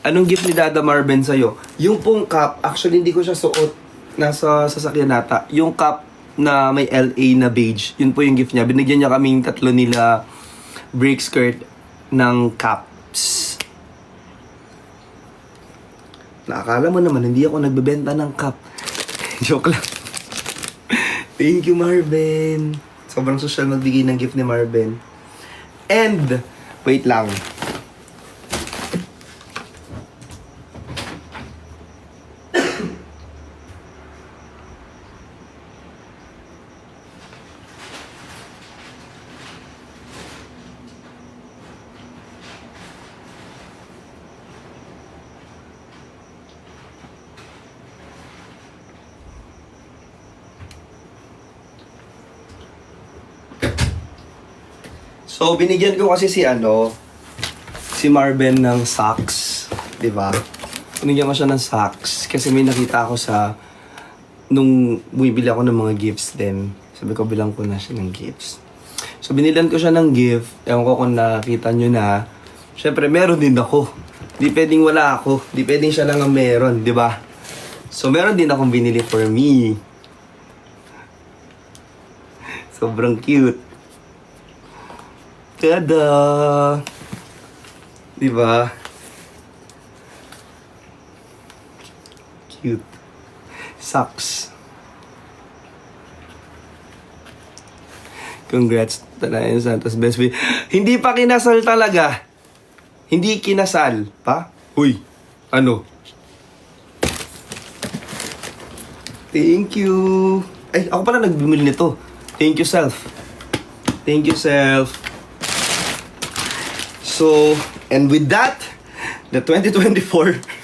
Anong gift ni Dada Marben sa'yo? Yung pong cup, actually hindi ko siya suot. Nasa sasakyan nata. Yung cup na may LA na beige, yun po yung gift niya. Binigyan niya kaming tatlo nila break skirt ng cups. Nakakala mo naman, hindi ako nagbebenta ng cup. Joke lang. Thank you, Marben. Sobrang social magbigay ng gift ni Marben. And, wait lang. So, binigyan ko kasi si Marben ng socks. Diba? Binigyan ko siya ng socks. Kasi may nakita ako nung bumibili ako ng mga gifts din. Sabi ko, bilang ko na siya ng gifts. So, binilan ko siya ng gift. Ewan ko kung nakita nyo na. Siyempre, meron din ako. Di pwedeng wala ako. Di pwedeng siya lang ang meron. Diba? So, meron din akong binili for me. Sobrang cute. Tada! Diba? Cute. Socks. Congrats, Tanayan Santos. Best way. Hindi pa kinasal talaga. Hindi kinasal. Pa? Uy, ano? Thank you. Ay, ako pala nagbumili nito. Thank you, self. Thank you, self. So, and with that, the 2024...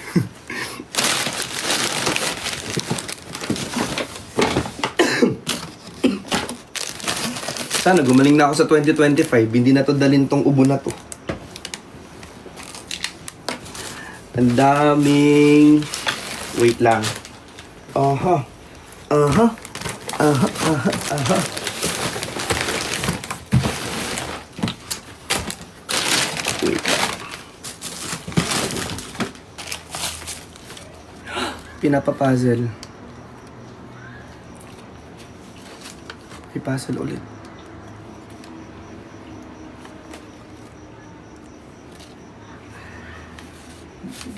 Sana gumaling na ako sa 2025. Hindi na to dalhin tong ubo na to. Ang daming... Wait lang. Aha. Aha. Aha. Aha. Aha. Wait lang. Pinapapuzzle. May puzzle ulit.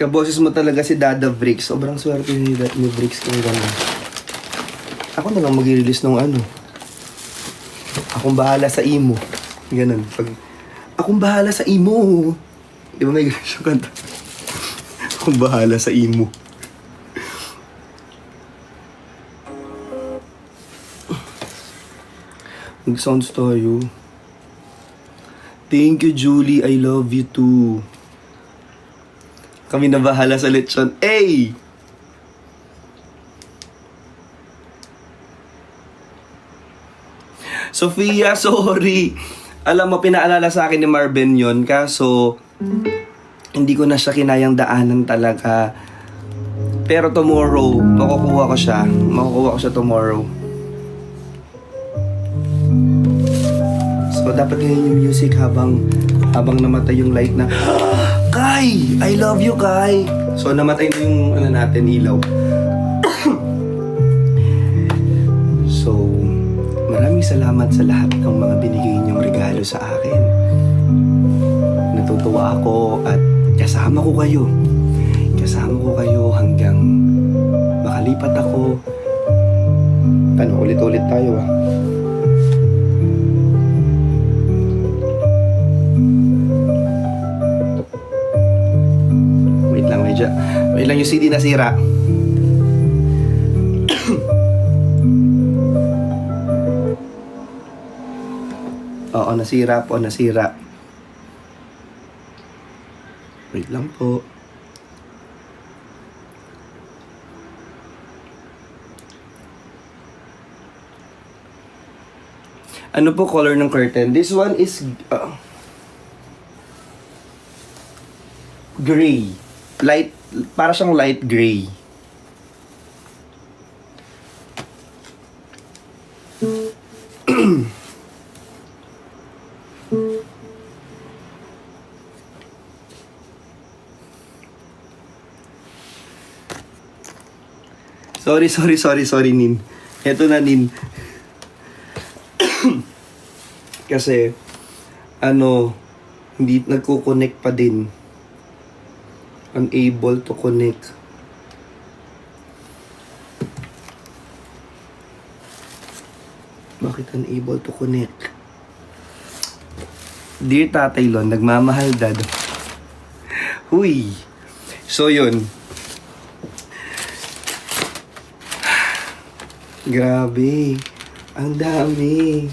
Kaboses mo talaga si Dada Bricks. Sobrang swerte ni Bricks kung gano'n. Ako na lang mag-release ng ano. Akong bahala sa imo. Ganun. Pag, akong bahala sa imo. Di ba may ganun siya kanta? Akong bahala sa imo. Mag-sounds tayo. Thank you, Julie. I love you too. Kami na bahala sa lechon. Hey! Sofia, sorry. Alam mo, pinaalala sa akin ni Marvin yon, kaso hindi ko na siya kinayang daanan talaga. Pero tomorrow, makukuha ko siya. Makukuha ko siya tomorrow. So, dapat ngayon yung music habang namatay yung light na... Kai! I love you, Kai! So, namatay na yung natin, ilaw. So, maraming salamat sa lahat ng mga binigay niyong regalo sa akin. Natutuwa ako at kasama ko kayo. Kasama ko kayo hanggang makalipat ako. Ano, ulit-ulit tayo ah. Wait lang yung CD nasira. Oo, nasira po, nasira. Wait lang po. Ano po color ng curtain? This one is gray. Light, para siyang light gray. Sorry, Nin. Eto na, Nin. Kasi, hindi nagko-connect pa din. Unable to connect. Bakit unable to connect? Dear Tatay Lon, nagmamahal dad. Huy. So yun. Grabe. Ang dami.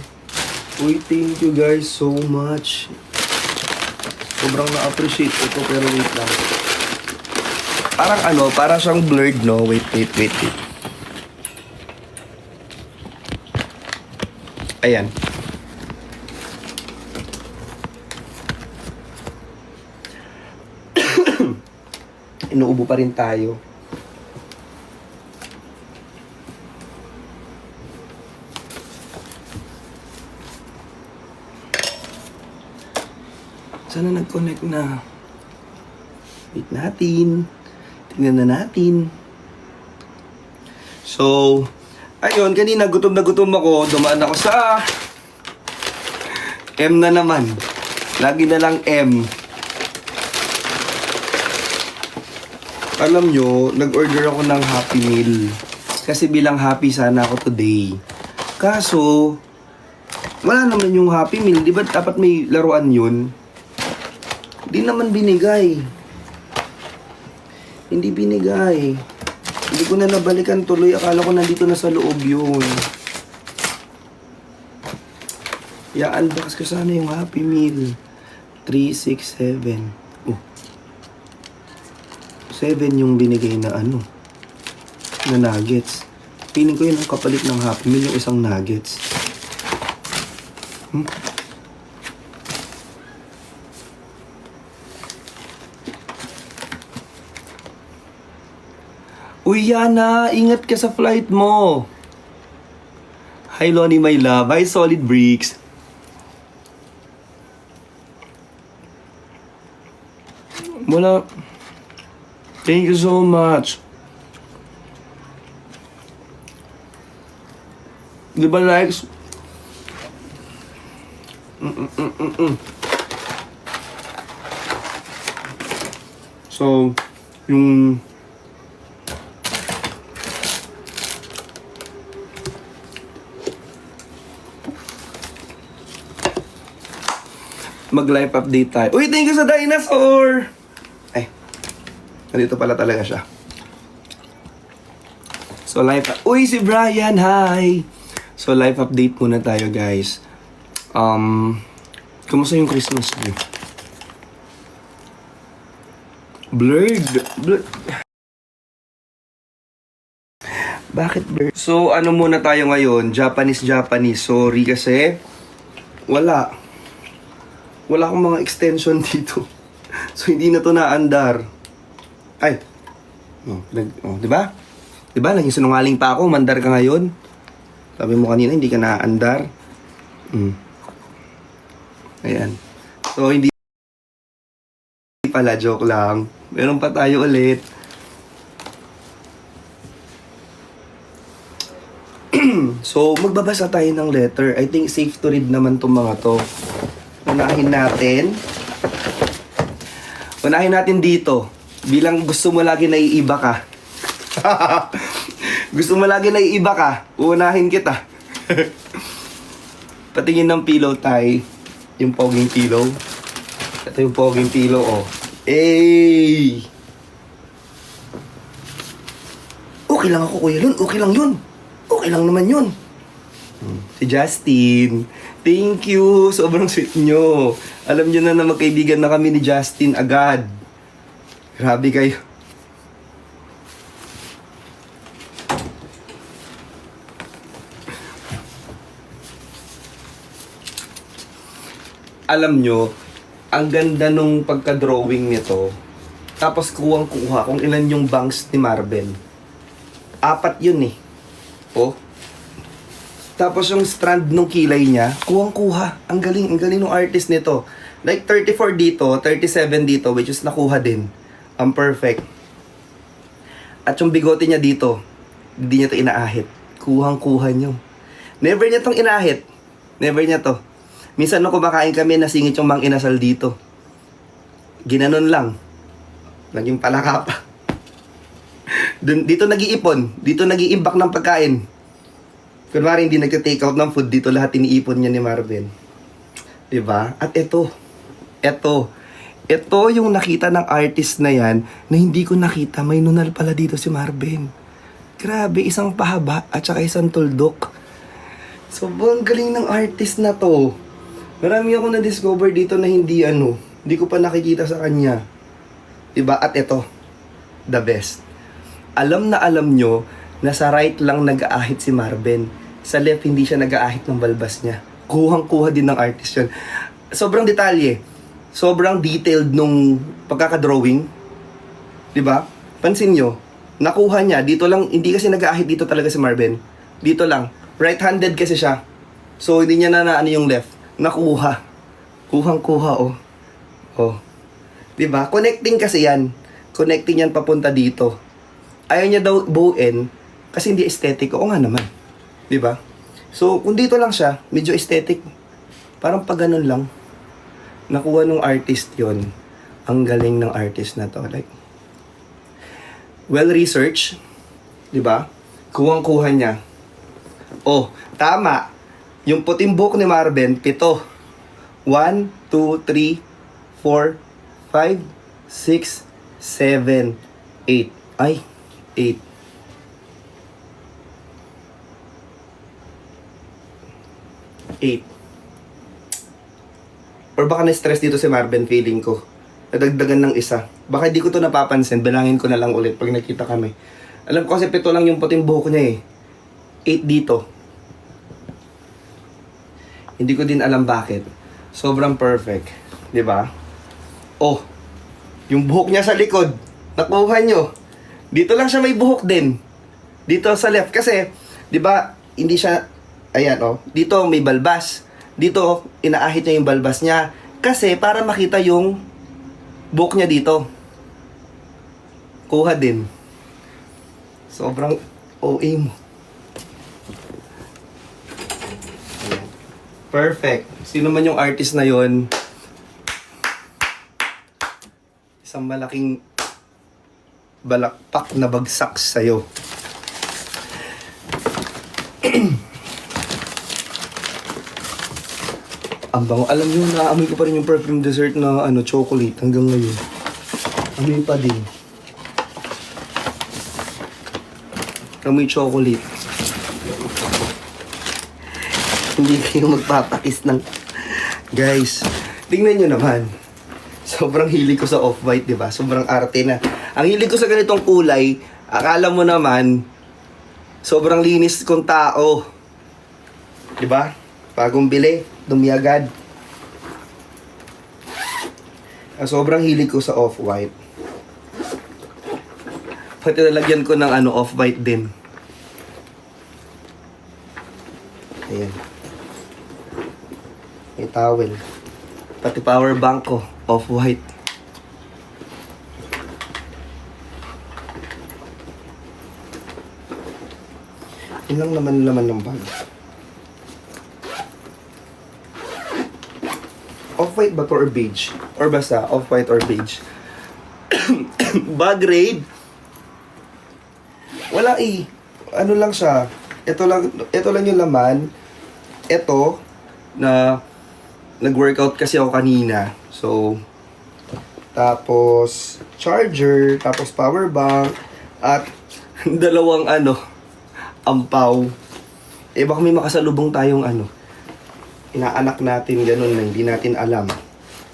Uy, thank you guys so much. Sobrang na-appreciate ko pero wait lang. Parang siyang blurred, no? Wait. Ayan. Inuubo pa rin tayo. Sana nag-connect na. Wait natin. Tingnan na natin. So, ayun, kanina gutom na gutom ako. Dumaan ako sa M na naman. Lagi na lang M. Alam nyo, nag-order ako ng Happy Meal. Kasi bilang happy sana ako today. Kaso, Wala naman yung Happy Meal. Di ba dapat may laruan yun? Di naman binigay. Hindi binigay. Hindi ko na nabalikan tuloy. Akala ko nandito na sa loob yun. I-unbox ko sana yung Happy Meal. 3, 6, 7. Oh. 7 yung binigay na ano. Na nuggets. Feeling ko yun ang kapalit ng Happy Meal, yung isang nuggets. Uy, Yana, ingat ka sa flight mo. Hi, Lonnie, my love. Hi, Solid Bricks. Wala. Thank you so much. Di ba likes? So, yung mag-live update tayo. Uy, thank you sa dinosaur! Ay, nandito pala talaga siya. So, live... Uy, si Brian, hi! So, live update muna tayo, guys. Kumusta yung Christmas niyo? Blurred. Bakit blurred? So, ano muna tayo ngayon? Japanese. Sorry kasi wala akong mga extension dito. So, hindi na to naandar. Ay. Di ba? Di ba? Naging sinungaling pa ako. Mandar ka ngayon. Sabi mo kanina, hindi ka naandar. Ayan. So, hindi pala. Joke lang. Meron pa tayo ulit. So, magbabasa tayo ng letter. I think safe to read naman tong mga to. Unahin natin dito. Bilang gusto mo lagi naiiba ka. Gusto mo lagi naiiba ka. Uunahin kita. Patingin ng pillow tayo. Yung poging pillow. Ito yung poging pillow, oh. Hey! Okay lang ako, Kuya Lun. Okay lang yun. Okay lang naman yun. Si Justin. Thank you. Sobrang sweet nyo. Alam nyo na magkaibigan na kami ni Justin agad. Grabe kayo. Alam nyo, ang ganda nung pagka-drawing nito. Tapos kuwang-kuha kung ilan yung bangs ni Marvel. 4 yun eh. Oh. Tapos yung strand nung kilay niya, kuwang-kuha. Ang galing ng artist nito. Like 34 dito, 37 dito, which is nakuha din. Ang perfect. At yung bigote niya dito, hindi niya to inaahit. Kuhang-kuha niyo. Never niya tong inaahit. Never niya to. Minsan nung kumakain kami, nasingit yung mang inasal dito. Ginanon lang. Naging palaka pa. Dito nag-iipon. Dito nag-iimbak ng pagkain. Kunwari hindi nagka-take out ng food, dito lahat iniipon niya ni Marvin. Diba? At ito yung nakita ng artist na yan na hindi ko nakita. May nunal pala dito si Marvin. Grabe, isang pahaba at saka isang tuldok. Sobrang galing ng artist na to. Marami ako na-discover dito na hindi ko pa nakikita sa kanya. Diba? At ito, the best. Alam na alam nyo na sa right lang nag-aahit si Marvin. Sa left, hindi siya nag-aahit ng balbas niya. Kuhang-kuha din ng artist yun. Sobrang detalye. Sobrang detailed nung pagkakadrawing. Diba? Pansin nyo, nakuha niya. Dito lang, hindi kasi nag-aahit dito talaga si Marvin. Dito lang. Right-handed kasi siya. So, hindi niya na yung left. Nakuha. Kuhang-kuha, oh. Oh. Diba? Connecting kasi yan. Connecting yan papunta dito. Ayaw niya daw buuin kasi hindi aesthetic. Oo nga naman. Diba? So, kung dito lang siya, medyo aesthetic. Parang pag ganun lang. Nakuha nung artist yon. Ang galing ng artist na to. Like, well-researched. Diba? Kuhang-kuha niya. Oh, tama. Yung puting buhok ni Marben, 7. 1, 2, 3, 4, 5, 6, 7, 8. Ay, 8. Or baka na-stress dito si Marben, feeling ko. Nadagdagan ng isa. Baka di ko to napapansin, bilangin ko na lang ulit pag nakita kami. Alam ko kasi 7 lang yung puting buhok niya eh. 8 dito. Hindi ko din alam bakit. Sobrang perfect. 'Di ba? Oh, yung buhok niya sa likod. Nakuha nyo. Dito lang siya may buhok din. Dito sa left. Kasi, 'di ba, hindi siya, ayan oh, dito may balbas. Dito, inaahit niya yung balbas niya. Kasi, para makita yung buhok niya dito. Kuha din. Sobrang OA mo. Perfect. Sino man yung artist na yon? Isang malaking balakpak na bagsak sa'yo. Ang bango. Alam nyo, naamoy ko pa rin yung perfume dessert na chocolate hanggang ngayon. Amoy pa din. Amoy chocolate. Hindi kayo magpapakis ng... Guys, tingnan nyo naman. Sobrang hilig ko sa off-white, di ba? Sobrang arte na. Ang hilig ko sa ganitong kulay, akala mo naman, sobrang linis kong tao. Di ba? Bagong bili, dumi agad. Sobrang hilig ko sa off-white. Pati nalagyan ko ng off-white din. Ayan. May towel. Pati power bank ko, off-white. Yun lang naman laman ng bag. Off-white ba to or beige? Or basta, off-white or beige? Bag raid? Wala eh. Ano lang siya. Ito lang yung laman. Ito, na nag-workout kasi ako kanina. So, tapos charger, tapos power bank, at dalawang ampaw. Eh baka may makasalubong tayong inaanak natin ganun na hindi natin alam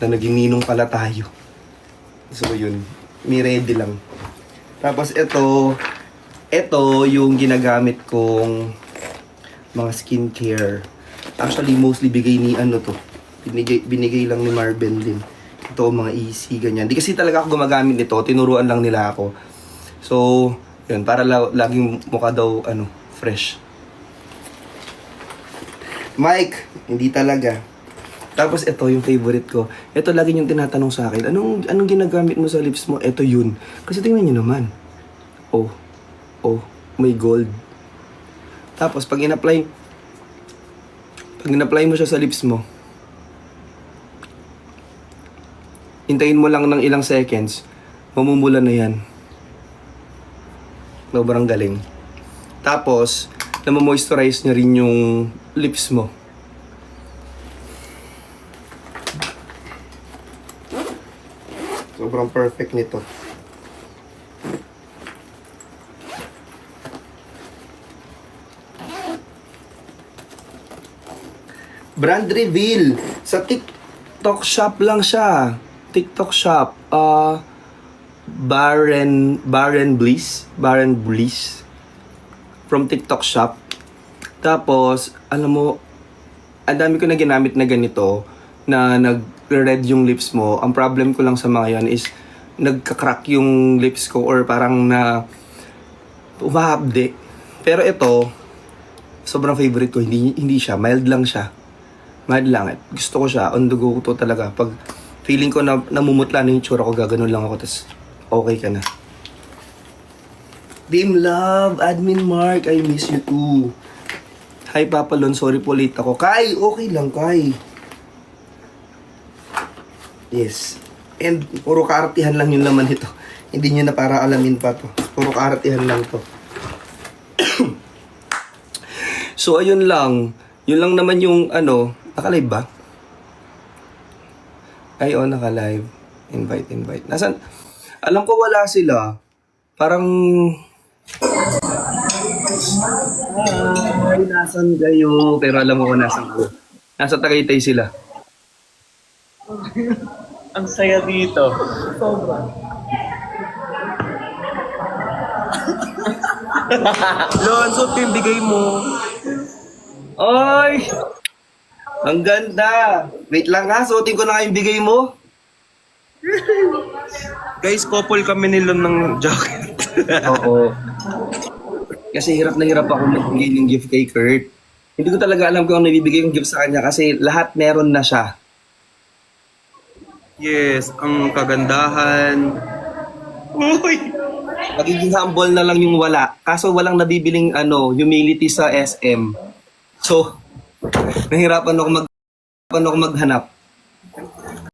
na nagininong pala tayo. So yun, may ready lang. Tapos ito yung ginagamit kong mga skincare. Actually, mostly bigay ni to. Binigay lang ni Marben din. Ito, mga easy, ganyan. Di kasi talaga ako gumagamit nito. Tinuruan lang nila ako. So, yun. Para laging mukha daw, fresh. Mike, hindi talaga. Tapos ito, yung favorite ko. Ito, lagi yung tinatanong sa akin. Anong ginagamit mo sa lips mo? Ito yun. Kasi tingnan nyo naman. Oh, may gold. Tapos, pag in-apply mo siya sa lips mo, hintayin mo lang ng ilang seconds, mamumula na yan. Sobrang galing. Tapos, namamoisturize niya rin yung lips mo. Sobrang perfect nito. Brand reveal. Sa TikTok shop lang siya. TikTok shop. Baron Bliss. From TikTok shop. Tapos, alam mo, ang dami ko na ginamit na ganito na nag-red yung lips mo. Ang problem ko lang sa mga yan is nagka-crack yung lips ko or parang na umahapde. Pero ito, sobrang favorite ko. Hindi siya. Mild lang siya. Mild lang. Gusto ko siya. On the go to talaga. Pag feeling ko na namumutla na yung tsura ko, gaganon lang ako. Tapos, okay ka na. Team Love, Admin Mark, I miss you too. Hi Papa Lon, sorry po late ako. Kai, okay lang Kai. Yes. And puro kaartihan lang yung laman nito. Hindi nyo na para alamin pa to. Puro kaartihan lang to. So ayun lang. Yun lang naman yung ano, naka-live ba? Ay, oh, naka-live. Invite. Nasaan? Alam ko wala sila. Parang, ay, nasan kayo? Pero alam mo kung nasan ko. Nasa Tagaytay sila.
Ang saya dito. Sobra.
Lonzo, yung bigay mo. Oy! Ang ganda! Wait lang ha, suotin ko na nga yung bigay mo.
Guys, couple kami ni Lon ng jacket.
Oo. Kasi hirap na hirap ako magbigay ng gift kay Kurt. Hindi ko talaga alam kung ano ibibigay yung gift sa kanya kasi lahat meron na siya.
Yes, ang kagandahan. Uy!
Magiging humble na lang yung wala. Kaso walang nabibiling humility sa SM. So, nahirapan ako maghanap.